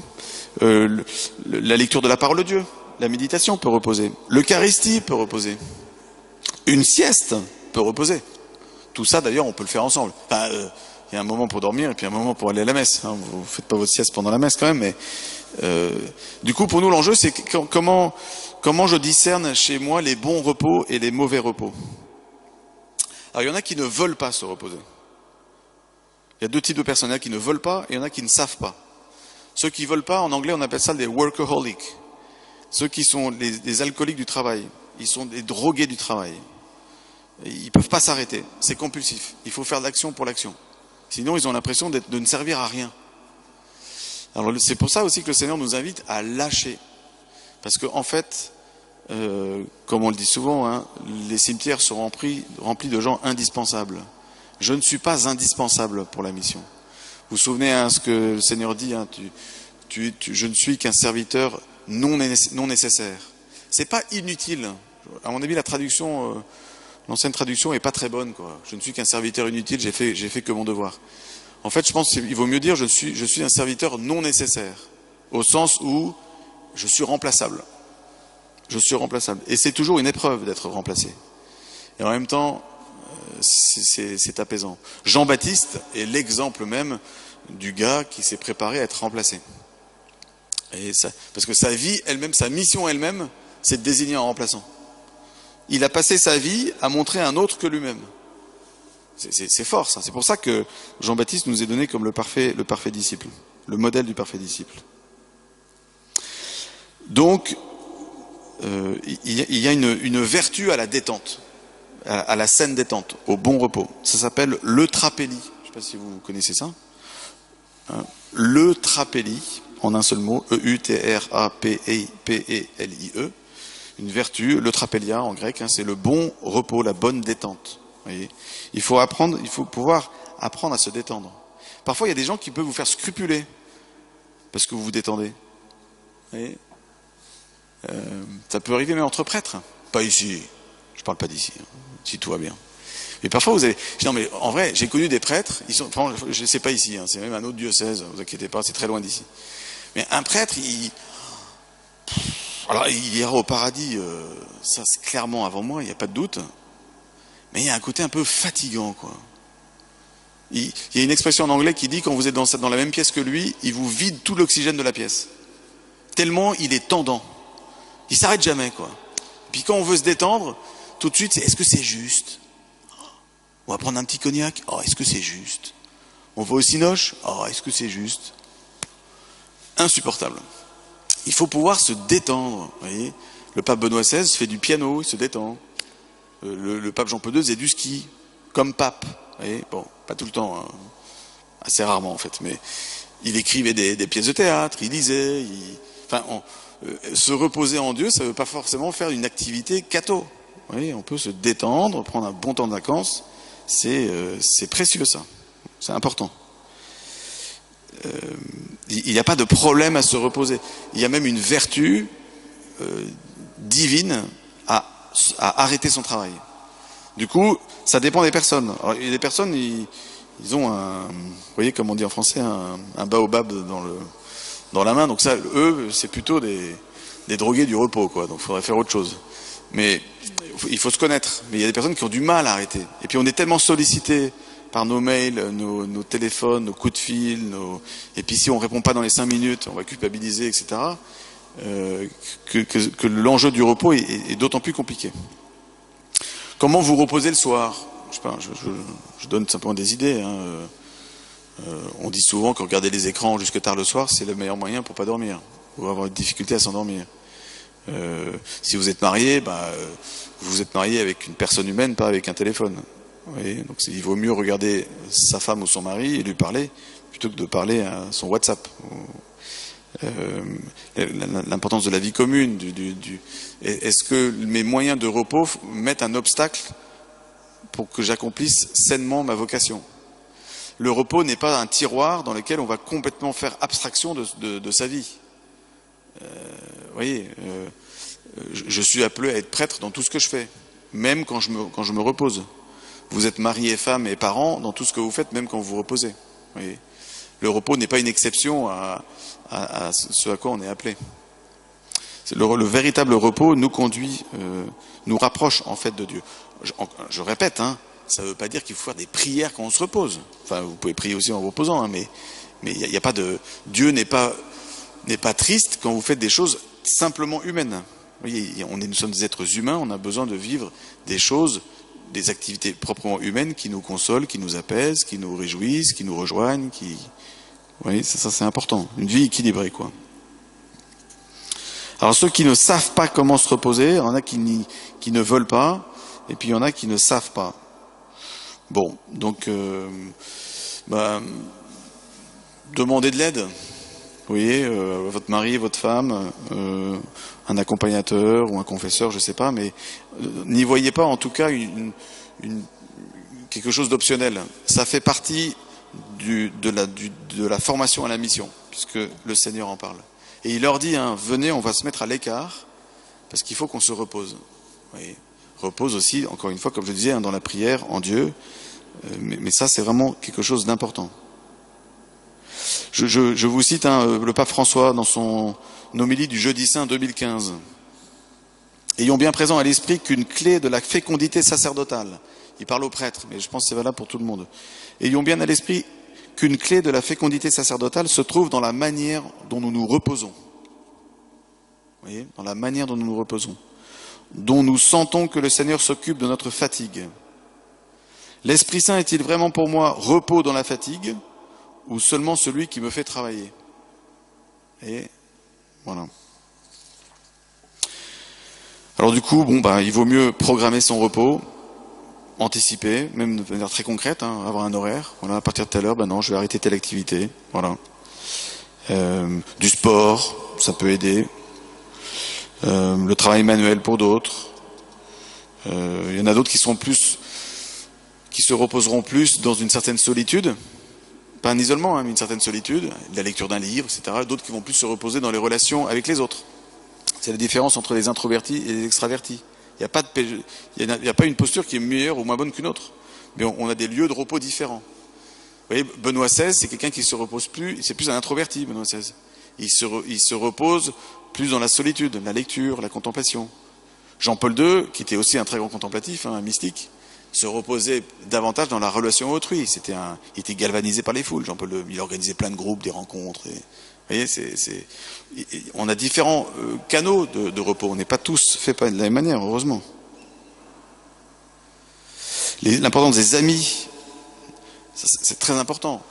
La lecture de la parole de Dieu, la méditation peut reposer. L'Eucharistie peut reposer. Une sieste peut reposer. Tout ça, d'ailleurs, on peut le faire ensemble. Enfin, il y a un moment pour dormir et puis un moment pour aller à la messe. Hein. Vous ne faites pas votre sieste pendant la messe quand même, mais du coup, pour nous, l'enjeu, c'est comment je discerne chez moi les bons repos et les mauvais repos. Alors, il y en a qui ne veulent pas se reposer. Il y a deux types de personnes, qui ne veulent pas et il y en a qui ne savent pas. Ceux qui ne veulent pas, en anglais, on appelle ça des workaholics. Ceux qui sont les alcooliques du travail. Ils sont des drogués du travail. Ils ne peuvent pas s'arrêter. C'est compulsif. Il faut faire de l'action pour l'action. Sinon, ils ont l'impression de ne servir à rien. Alors, c'est pour ça aussi que le Seigneur nous invite à lâcher. Parce qu'en fait, comme on le dit souvent, hein, les cimetières sont remplis de gens indispensables. Je ne suis pas indispensable pour la mission. Vous vous souvenez hein, ce que le Seigneur dit, hein, je ne suis qu'un serviteur non nécessaire. C'est pas inutile. À mon avis, la traduction, l'ancienne traduction est pas très bonne, quoi. Je ne suis qu'un serviteur inutile, j'ai fait que mon devoir. En fait, je pense qu'il vaut mieux dire je suis un serviteur non nécessaire, au sens où je suis remplaçable. Je suis remplaçable. Et c'est toujours une épreuve d'être remplacé. Et en même temps, c'est apaisant. Jean-Baptiste est l'exemple même du gars qui s'est préparé à être remplacé. Et ça, parce que sa vie elle-même, sa mission elle-même, c'est de désigner un remplaçant. Il a passé sa vie à montrer un autre que lui-même. C'est fort ça. C'est pour ça que Jean-Baptiste nous est donné comme le parfait disciple, le modèle du parfait disciple. Donc, il y a une vertu à la détente, à la saine détente, au bon repos. Ça s'appelle l'eutrapelie. Je ne sais pas si vous connaissez ça. L'eutrapelie, en un seul mot, E-U-T-R-A-P-E-L-I-E. Une vertu, l'eutrapelia en grec, hein, c'est le bon repos, la bonne détente. Vous voyez, il faut pouvoir apprendre à se détendre. Parfois, il y a des gens qui peuvent vous faire scrupuler parce que vous vous détendez. Vous voyez, ça peut arriver même entre prêtres. Pas ici. Je parle pas d'ici. Hein, si tout va bien. Mais parfois, vous avez... Non, mais en vrai, j'ai connu des prêtres. Ils sont... Enfin, je ne sais pas ici. Hein, c'est même un autre diocèse. Vous inquiétez pas, c'est très loin d'ici. Mais un prêtre, alors, il ira au paradis. Ça, c'est clairement avant moi. Il n'y a pas de doute. Mais il y a un côté un peu fatigant, quoi. Il y a une expression en anglais qui dit quand vous êtes dans la même pièce que lui, il vous vide tout l'oxygène de la pièce. Tellement il est tendant. Il s'arrête jamais, quoi. Puis quand on veut se détendre, tout de suite, c'est est-ce que c'est juste? On va prendre un petit cognac. Oh, est-ce que c'est juste? On va au cinoche. Oh, est-ce que c'est juste? Insupportable. Il faut pouvoir se détendre. Vous voyez, le pape Benoît XVI fait du piano, il se détend. Le pape Jean-Paul II faisait du ski, comme pape. Vous voyez, bon, pas tout le temps, hein. Assez rarement en fait, mais il écrivait des pièces de théâtre, il lisait. Se reposer en Dieu, ça ne veut pas forcément faire une activité catho. Vous voyez, on peut se détendre, prendre un bon temps de vacances. C'est précieux ça, c'est important. Il n'y a pas de problème à se reposer. Il y a même une vertu divine à arrêter son travail. Du coup, ça dépend des personnes. Alors, il y a des personnes, ils ont vous voyez comme on dit en français, un baobab dans la main. Donc ça, eux, c'est plutôt des drogués du repos, quoi. Donc il faudrait faire autre chose. Mais il faut se connaître. Mais il y a des personnes qui ont du mal à arrêter. Et puis on est tellement sollicité par nos mails, nos téléphones, nos coups de fil, et puis si on répond pas dans les 5 minutes, on va culpabiliser, etc. Que l'enjeu du repos est d'autant plus compliqué. Comment vous reposez le soir? Je sais pas, je donne simplement des idées. Hein. On dit souvent que regarder les écrans jusque tard le soir, c'est le meilleur moyen pour pas dormir, ou avoir une difficulté à s'endormir. Si vous êtes marié, vous êtes marié avec une personne humaine, pas avec un téléphone. Vous voyez, donc il vaut mieux regarder sa femme ou son mari et lui parler plutôt que de parler à son WhatsApp. L'importance de la vie commune. Est-ce que mes moyens de repos mettent un obstacle pour que j'accomplisse sainement ma vocation. Le repos n'est pas un tiroir dans lequel on va complètement faire abstraction de sa vie. Vous voyez, je suis appelé à être prêtre dans tout ce que je fais, même quand je me repose. Vous êtes mari et femme et parents dans tout ce que vous faites, même quand vous vous reposez. Vous voyez, le repos n'est pas une exception à ce à quoi on est appelé. Le véritable repos nous conduit, nous rapproche en fait de Dieu. Je répète, ça ne veut pas dire qu'il faut faire des prières quand on se repose. Enfin, vous pouvez prier aussi en vous reposant, mais il y a pas de Dieu n'est pas triste quand vous faites des choses simplement humaines. Vous voyez, nous sommes des êtres humains, on a besoin de vivre des choses, des activités proprement humaines qui nous consolent, qui nous apaisent, qui nous réjouissent, qui nous rejoignent, Vous voyez, ça c'est important. Une vie équilibrée, quoi. Alors ceux qui ne savent pas comment se reposer, il y en a qui ne veulent pas, et puis il y en a qui ne savent pas. Bon, donc demandez de l'aide. Vous voyez, votre mari, votre femme, un accompagnateur ou un confesseur, je sais pas, mais n'y voyez pas en tout cas quelque chose d'optionnel. Ça fait partie de la formation à la mission, puisque le Seigneur en parle. Et il leur dit, venez, on va se mettre à l'écart, parce qu'il faut qu'on se repose. Vous voyez, repose aussi, encore une fois, comme je disais, dans la prière, en Dieu, mais ça c'est vraiment quelque chose d'important. Je vous cite le pape François dans son homélie du Jeudi Saint 2015. Ayons bien présent à l'esprit qu'une clé de la fécondité sacerdotale, il parle aux prêtres, mais je pense que c'est valable pour tout le monde. Ayons bien à l'esprit qu'une clé de la fécondité sacerdotale se trouve dans la manière dont nous nous reposons. Vous voyez, dans la manière dont nous nous reposons, dont nous sentons que le Seigneur s'occupe de notre fatigue. L'Esprit Saint est-il vraiment pour moi repos dans la fatigue, ou seulement celui qui me fait travailler? Et voilà. Alors du coup, il vaut mieux programmer son repos, anticiper, même de manière très concrète, avoir un horaire. Voilà, à partir de telle heure, non, je vais arrêter telle activité. Voilà. Du sport, ça peut aider. Le travail manuel pour d'autres. Il y en a d'autres qui se reposeront plus dans une certaine solitude. Pas un isolement, mais une certaine solitude, la lecture d'un livre, etc. D'autres qui vont plus se reposer dans les relations avec les autres. C'est la différence entre les introvertis et les extravertis. Il n'y a pas une posture qui est meilleure ou moins bonne qu'une autre. Mais on a des lieux de repos différents. Vous voyez, Benoît XVI, c'est quelqu'un qui se repose plus, c'est plus un introverti, Benoît XVI. Il se repose plus dans la solitude, la lecture, la contemplation. Jean-Paul II, qui était aussi un très grand contemplatif, un mystique, se reposait davantage dans la relation autrui. Il était galvanisé par les foules. Jean-Paul II, il organisait plein de groupes, des rencontres. Vous voyez, on a différents canaux de repos. On n'est pas tous faits de la même manière, heureusement. L'importance des amis, c'est très important.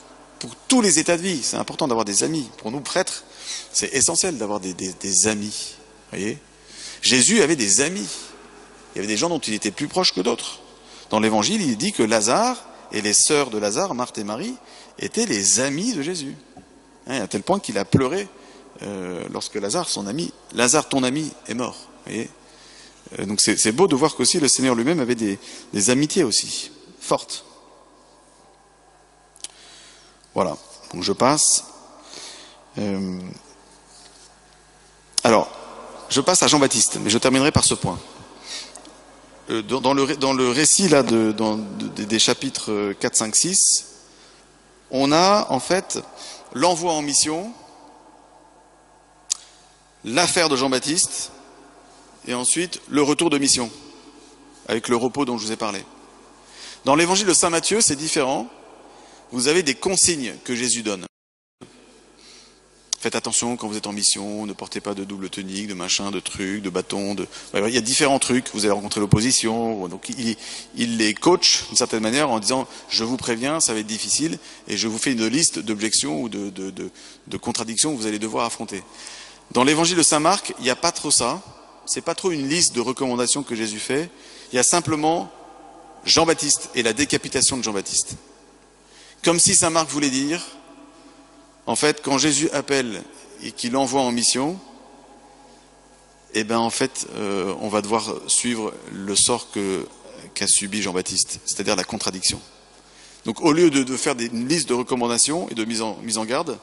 Pour tous les états de vie, c'est important d'avoir des amis. Pour nous, prêtres, c'est essentiel d'avoir des amis. Vous voyez, Jésus avait des amis. Il y avait des gens dont il était plus proche que d'autres. Dans l'Évangile, il dit que Lazare et les sœurs de Lazare, Marthe et Marie, étaient les amis de Jésus. À tel point qu'il a pleuré lorsque Lazare, son ami, Lazare, ton ami, est mort. Vous voyez, donc c'est beau de voir qu'aussi le Seigneur lui-même avait des amitiés aussi fortes. Voilà, donc je passe. Alors, je passe à Jean-Baptiste, mais je terminerai par ce point. Dans le récit là des chapitres 4, 5, 6, on a en fait l'envoi en mission, l'affaire de Jean-Baptiste, et ensuite le retour de mission, avec le repos dont je vous ai parlé. Dans l'évangile de Saint Matthieu, c'est différent. Vous avez des consignes que Jésus donne. Faites attention quand vous êtes en mission, ne portez pas de double tunique, de machin, de trucs, de bâtons. Il y a différents trucs, vous allez rencontrer l'opposition. Donc il les coach d'une certaine manière en disant « je vous préviens, ça va être difficile et je vous fais une liste d'objections ou de contradictions que vous allez devoir affronter ». Dans l'évangile de Saint Marc, il n'y a pas trop ça. C'est pas trop une liste de recommandations que Jésus fait. Il y a simplement Jean-Baptiste et la décapitation de Jean-Baptiste. Comme si Saint Marc voulait dire, en fait, quand Jésus appelle et qu'il envoie en mission, en fait, on va devoir suivre le sort qu'a subi Jean-Baptiste, c'est-à-dire la contradiction. Donc au lieu de faire une liste de recommandations et de mise en garde,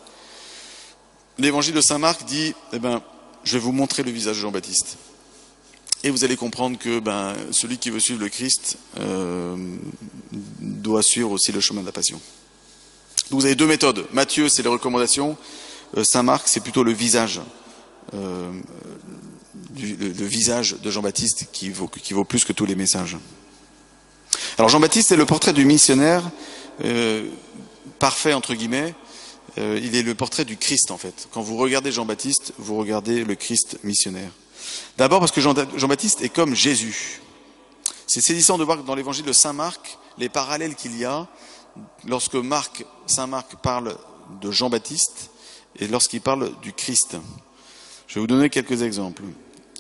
l'évangile de saint Marc dit, je vais vous montrer le visage de Jean-Baptiste. Et vous allez comprendre que celui qui veut suivre le Christ doit suivre aussi le chemin de la passion. Donc vous avez deux méthodes. Matthieu, c'est les recommandations. Saint Marc, c'est plutôt le visage. Le visage de Jean-Baptiste qui vaut plus que tous les messages. Alors Jean-Baptiste, c'est le portrait du missionnaire parfait, entre guillemets. Il est le portrait du Christ, en fait. Quand vous regardez Jean-Baptiste, vous regardez le Christ missionnaire. D'abord parce que Jean-Baptiste est comme Jésus. C'est saisissant de voir que dans l'évangile de saint Marc, les parallèles qu'il y a lorsque saint Marc parle de Jean-Baptiste et lorsqu'il parle du Christ. Je vais vous donner quelques exemples.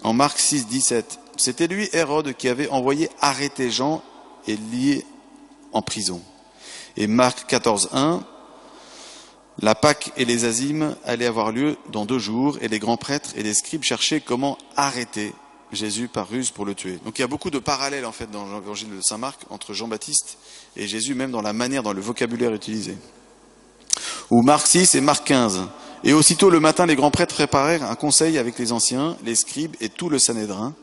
En Marc 6, 17, c'était lui, Hérode, qui avait envoyé arrêter Jean et lié en prison. Et Marc 14, 1, la Pâque et les azymes allaient avoir lieu dans 2 jours, et les grands prêtres et les scribes cherchaient comment arrêter Jésus par ruse pour le tuer. Donc il y a beaucoup de parallèles en fait dans l'évangile de saint Marc entre Jean-Baptiste et Jésus, même dans la manière, dans le vocabulaire utilisé. Ou Marc 6 et Marc 15. Et aussitôt le matin, les grands prêtres préparèrent un conseil avec les anciens, les scribes et tout le Sanhédrin.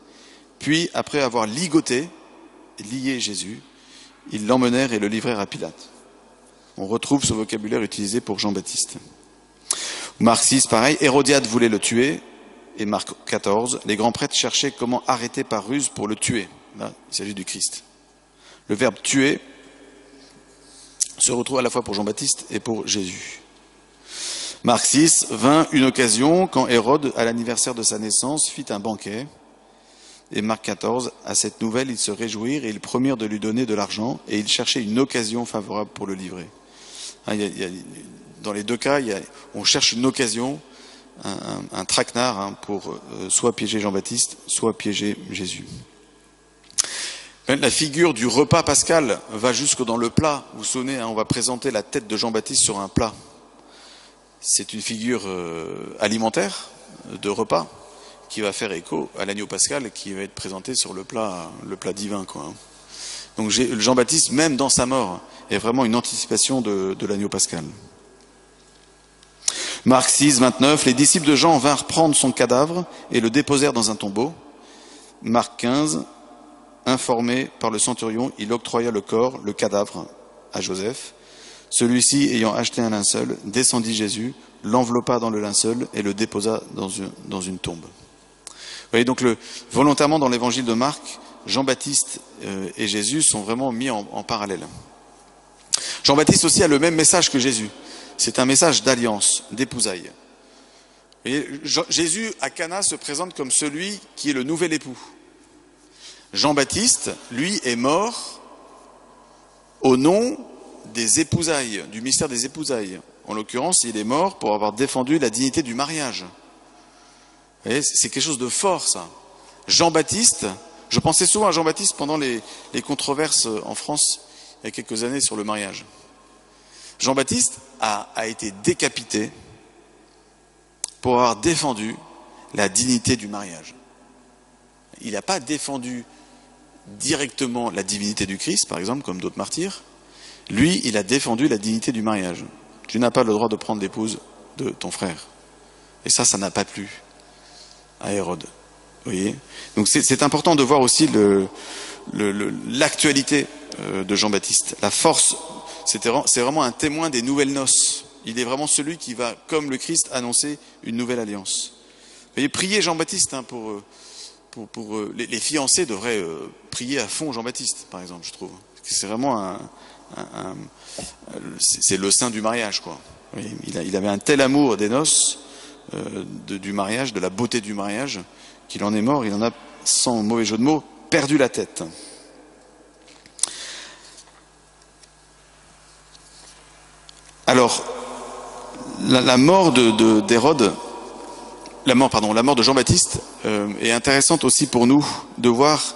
Puis, après avoir lié Jésus, ils l'emmenèrent et le livrèrent à Pilate. On retrouve ce vocabulaire utilisé pour Jean-Baptiste. Marc 6, pareil, Hérodiade voulait le tuer. Et Marc 14, les grands prêtres cherchaient comment arrêter par ruse pour le tuer. Là, il s'agit du Christ. Le verbe tuer se retrouve à la fois pour Jean-Baptiste et pour Jésus. Marc 6, 20, une occasion, quand Hérode, à l'anniversaire de sa naissance, fit un banquet. Et Marc 14, à cette nouvelle, ils se réjouirent et ils promirent de lui donner de l'argent et ils cherchaient une occasion favorable pour le livrer. Dans les deux cas, on cherche une occasion, un traquenard pour soit piéger Jean-Baptiste, soit piéger Jésus. La figure du repas pascal va jusque dans le plat. Vous vous souvenez, on va présenter la tête de Jean-Baptiste sur un plat. C'est une figure alimentaire de repas qui va faire écho à l'agneau pascal qui va être présenté sur le plat divin, quoi. Donc Jean-Baptiste, même dans sa mort, est vraiment une anticipation de l'agneau pascal. Marc 6, 29, les disciples de Jean vinrent prendre son cadavre et le déposèrent dans un tombeau. Marc 15, informé par le centurion, il octroya le corps, le cadavre, à Joseph. Celui-ci, ayant acheté un linceul, descendit Jésus, l'enveloppa dans le linceul et le déposa dans une tombe. Vous voyez, donc volontairement dans l'évangile de Marc, Jean-Baptiste et Jésus sont vraiment mis en parallèle. Jean-Baptiste aussi a le même message que Jésus. C'est un message d'alliance, d'épousailles. Jésus, à Cana, se présente comme celui qui est le nouvel époux. Jean-Baptiste, lui, est mort au nom des épousailles, du mystère des épousailles. En l'occurrence, il est mort pour avoir défendu la dignité du mariage. Vous voyez, c'est quelque chose de fort, ça. Jean-Baptiste, je pensais souvent à Jean-Baptiste pendant les controverses en France, il y a quelques années, sur le mariage. Jean-Baptiste a été décapité pour avoir défendu la dignité du mariage. Il n'a pas défendu directement la divinité du Christ, par exemple, comme d'autres martyrs. Lui, il a défendu la dignité du mariage. Tu n'as pas le droit de prendre l'épouse de ton frère. Et ça n'a pas plu à Hérode. Vous voyez ? Donc c'est important de voir aussi l'actualité de Jean-Baptiste. La force, c'est vraiment un témoin des nouvelles noces. Il est vraiment celui qui va, comme le Christ, annoncer une nouvelle alliance. Vous voyez, priez Jean-Baptiste pour les fiancés devraient prier à fond Jean-Baptiste, par exemple, je trouve. C'est vraiment c'est le saint du mariage, quoi. Il avait un tel amour des noces, du mariage, de la beauté du mariage, qu'il en est mort. Il en a, sans mauvais jeu de mots, perdu la tête. Alors, la mort d'Hérode, la mort de Jean-Baptiste est intéressante aussi pour nous de voir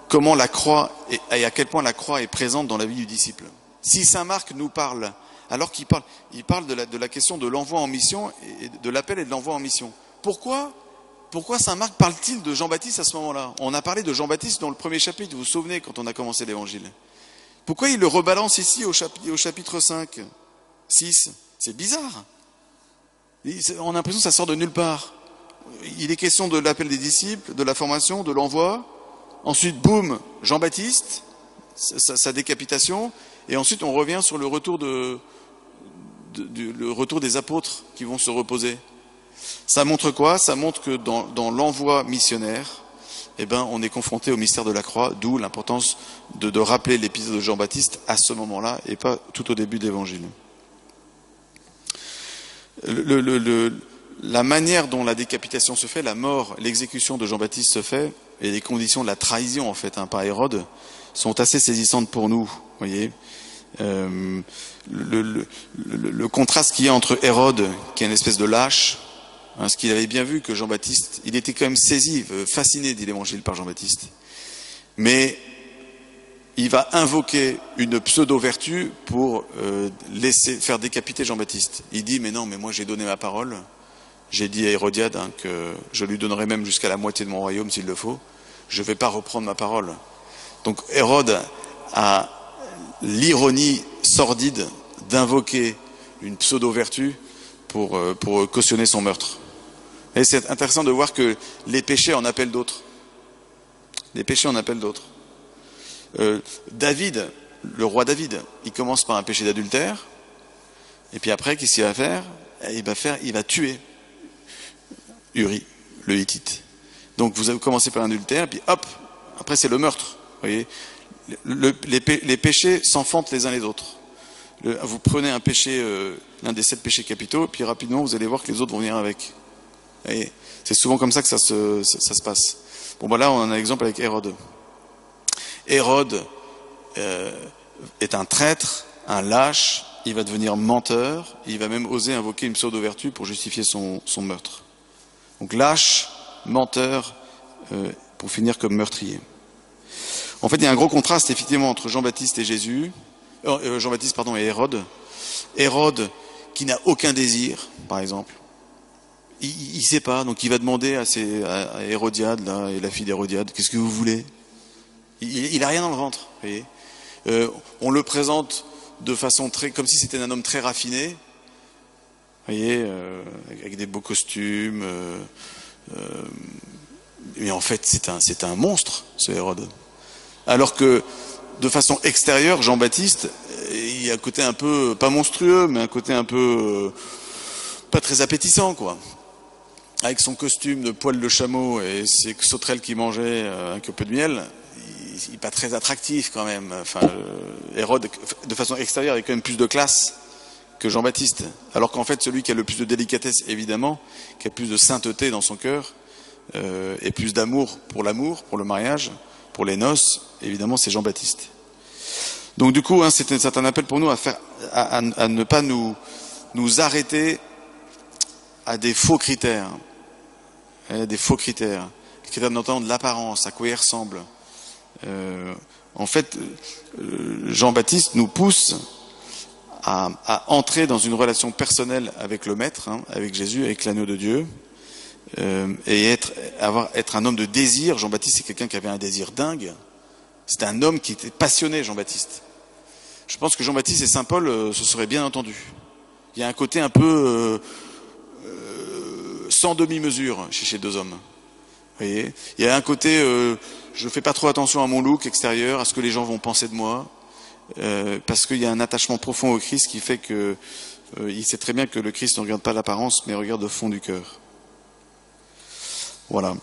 comment la croix et à quel point la croix est présente dans la vie du disciple. Si saint Marc nous parle, alors qu'il parle de la question de l'envoi en mission, et de l'appel et de l'envoi en mission. Pourquoi pourquoi saint Marc parle-t-il de Jean-Baptiste à ce moment-là? On a parlé de Jean-Baptiste dans le premier chapitre, vous vous souvenez, quand on a commencé l'évangile. Pourquoi il le rebalance ici au chapitre 5, 6? C'est bizarre. On a l'impression que ça sort de nulle part. Il est question de l'appel des disciples, de la formation, de l'envoi. Ensuite, boum, Jean-Baptiste, sa décapitation. Et ensuite, on revient sur le retour le retour des apôtres qui vont se reposer. Ça montre quoi? Ça montre que dans l'envoi missionnaire, on est confronté au mystère de la croix, d'où l'importance de rappeler l'épisode de Jean-Baptiste à ce moment-là et pas tout au début de l'évangile. La manière dont la décapitation se fait, la mort, l'exécution de Jean-Baptiste se fait, et les conditions de la trahison, en fait, par Hérode, sont assez saisissantes pour nous, voyez. Le contraste qu'il y a entre Hérode, qui est une espèce de lâche, ce qu'il avait bien vu que Jean-Baptiste, il était quand même saisi, fasciné, dit l'évangile, par Jean-Baptiste. Mais il va invoquer une pseudo-vertu pour faire décapiter Jean-Baptiste. Il dit, mais non, mais moi j'ai donné ma parole. J'ai dit à Hérodiade que je lui donnerai même jusqu'à la moitié de mon royaume s'il le faut. Je ne vais pas reprendre ma parole. Donc Hérode a l'ironie sordide d'invoquer une pseudo-vertu pour cautionner son meurtre. Et c'est intéressant de voir que les péchés en appellent d'autres. Les péchés en appellent d'autres. David, le roi David, il commence par un péché d'adultère, et puis après, qu'est-ce qu'il va faire? Il va tuer Uri, le Hittite. Donc vous avez commencé par l'adultère, et puis hop, après c'est le meurtre. Vous voyez, les péchés s'enfantent les uns les autres. Vous prenez un péché, l'un des 7 péchés capitaux, et puis rapidement vous allez voir que les autres vont venir avec. Et c'est souvent comme ça que ça se passe. Bon, là on a un exemple avec Hérode. Hérode est un traître, un lâche, il va devenir menteur, il va même oser invoquer une pseudo-vertu pour justifier son meurtre. Donc lâche, menteur, pour finir comme meurtrier. En fait, il y a un gros contraste effectivement entre Jean-Baptiste et Jésus, et Hérode. Hérode qui n'a aucun désir, par exemple. Il sait pas, donc il va demander à Hérodiade, là, et la fille d'Hérodiade, qu'est-ce que vous voulez? Il a rien dans le ventre, vous voyez. On le présente de façon comme si c'était un homme très raffiné, vous voyez, avec des beaux costumes, mais en fait c'est un monstre, ce Hérode. Alors que de façon extérieure, Jean-Baptiste, il y a un côté un peu, pas monstrueux, mais un côté un peu pas très appétissant, quoi. Avec son costume de poil de chameau et ses sauterelles qui mangeaient un peu de miel, il n'est pas très attractif quand même. Enfin, Hérode, de façon extérieure, a quand même plus de classe que Jean-Baptiste. Alors qu'en fait, celui qui a le plus de délicatesse, évidemment, qui a plus de sainteté dans son cœur, et plus d'amour, pour le mariage, pour les noces, évidemment, c'est Jean-Baptiste. Donc du coup, c'est un appel pour nous à ne pas nous arrêter à des faux critères. Des faux critères. Les critères notamment de l'apparence, à quoi il ressemble. En fait, Jean-Baptiste nous pousse à entrer dans une relation personnelle avec le Maître, avec Jésus, avec l'agneau de Dieu, et être un homme de désir. Jean-Baptiste, c'est quelqu'un qui avait un désir dingue. C'était un homme qui était passionné, Jean-Baptiste. Je pense que Jean-Baptiste et Saint Paul se seraient bien entendus. Il y a un côté un peu sans demi-mesure chez ces deux hommes. Vous voyez, il y a un côté je fais pas trop attention à mon look extérieur, à ce que les gens vont penser de moi, parce qu'il y a un attachement profond au Christ qui fait que il sait très bien que le Christ ne regarde pas l'apparence, mais regarde le fond du cœur. Voilà.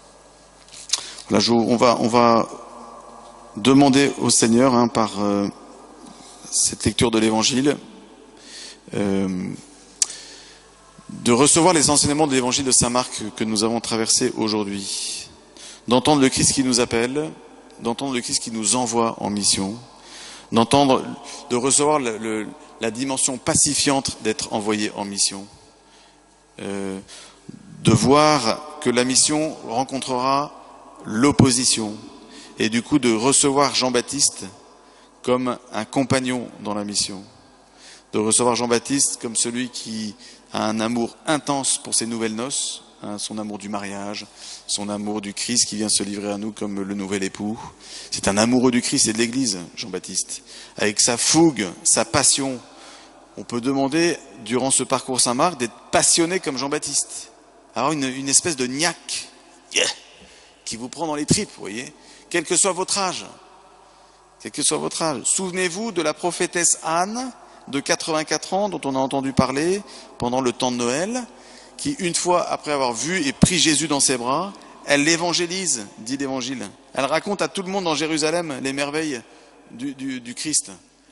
On va demander au Seigneur, par cette lecture de l'Évangile, de recevoir les enseignements de l'Évangile de saint Marc que nous avons traversé aujourd'hui, d'entendre le Christ qui nous appelle, d'entendre le Christ qui nous envoie en mission, de recevoir la dimension pacifiante d'être envoyé en mission, de voir que la mission rencontrera l'opposition, et du coup de recevoir Jean-Baptiste comme un compagnon dans la mission, de recevoir Jean-Baptiste comme celui qui a un amour intense pour ses nouvelles noces, hein, son amour du mariage, son amour du Christ qui vient se livrer à nous comme le nouvel époux. C'est un amoureux du Christ et de l'Église, Jean-Baptiste. Avec sa fougue, sa passion, on peut demander, durant ce parcours Saint-Marc, d'être passionné comme Jean-Baptiste. Alors une espèce de niaque, yeah, qui vous prend dans les tripes, vous voyez, quel que soit votre âge. Quel que soit votre âge. Souvenez-vous de la prophétesse Anne, de 84 ans, dont on a entendu parler pendant le temps de Noël, qui, une fois après avoir vu et pris Jésus dans ses bras, elle l'évangélise, dit l'Évangile. Elle raconte à tout le monde dans Jérusalem les merveilles du Christ.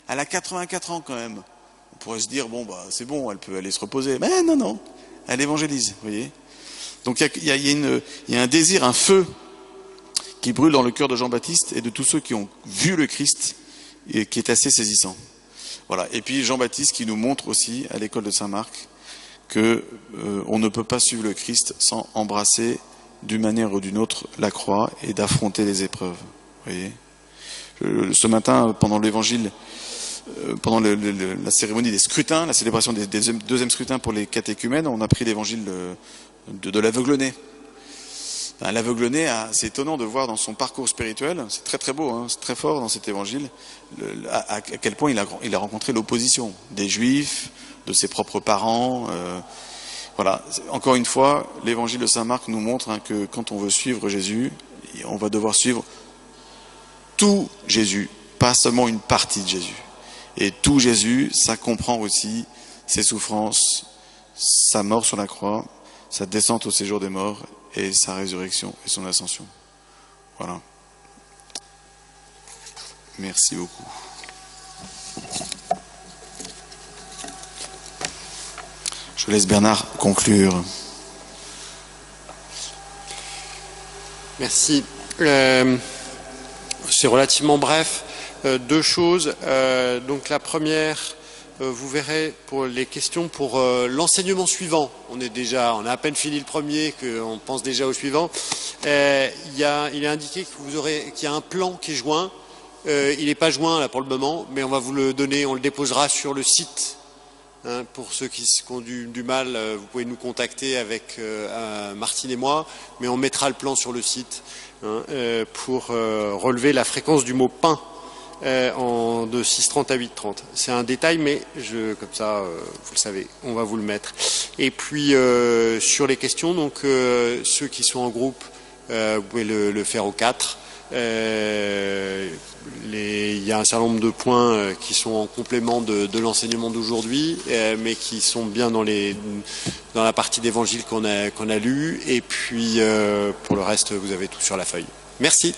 Elle a 84 ans quand même. On pourrait se dire, bon, bah, c'est bon, elle peut aller se reposer. Mais non, elle évangélise, vous voyez. Donc il y a un désir, un feu qui brûle dans le cœur de Jean-Baptiste et de tous ceux qui ont vu le Christ et qui est assez saisissant. Voilà. Et puis Jean-Baptiste qui nous montre aussi à l'école de Saint-Marc que on ne peut pas suivre le Christ sans embrasser d'une manière ou d'une autre la croix et d'affronter les épreuves. Vous voyez. Ce matin, pendant l'évangile, pendant la cérémonie des scrutins, la célébration des deuxième scrutins pour les catéchumènes, on a pris l'évangile de l'aveugle-né. L'aveugle-né, c'est étonnant de voir dans son parcours spirituel, c'est très très beau, hein, c'est très fort dans cet évangile, à quel point il a rencontré l'opposition des Juifs, de ses propres parents. Voilà. Encore une fois, l'évangile de Saint Marc nous montre, hein, que quand on veut suivre Jésus, on va devoir suivre tout Jésus, pas seulement une partie de Jésus. Et tout Jésus, ça comprend aussi ses souffrances, sa mort sur la croix, sa descente au séjour des morts et sa résurrection et son ascension. Voilà. Merci beaucoup. Je laisse Bernard conclure. Merci. C'est relativement bref. Deux choses. Donc la première, vous verrez pour les questions pour l'enseignement suivant. On a à peine fini le premier, qu'on pense déjà au suivant. Il est indiqué qu'il y a un plan qui est joint. Il n'est pas joint là pour le moment, mais on va vous le donner, on le déposera sur le site. Hein, pour ceux qui ont du mal, vous pouvez nous contacter avec Martine et moi, mais on mettra le plan sur le site, hein, pour relever la fréquence du mot pain de 6,30 à 8,30. C'est un détail, mais comme ça, vous le savez, on va vous le mettre. Et puis sur les questions, donc ceux qui sont en groupe, vous pouvez le faire aux 4. Il y a un certain nombre de points qui sont en complément de l'enseignement d'aujourd'hui, mais qui sont bien dans la partie d'évangile qu'on a lu. Et puis pour le reste, vous avez tout sur la feuille. Merci.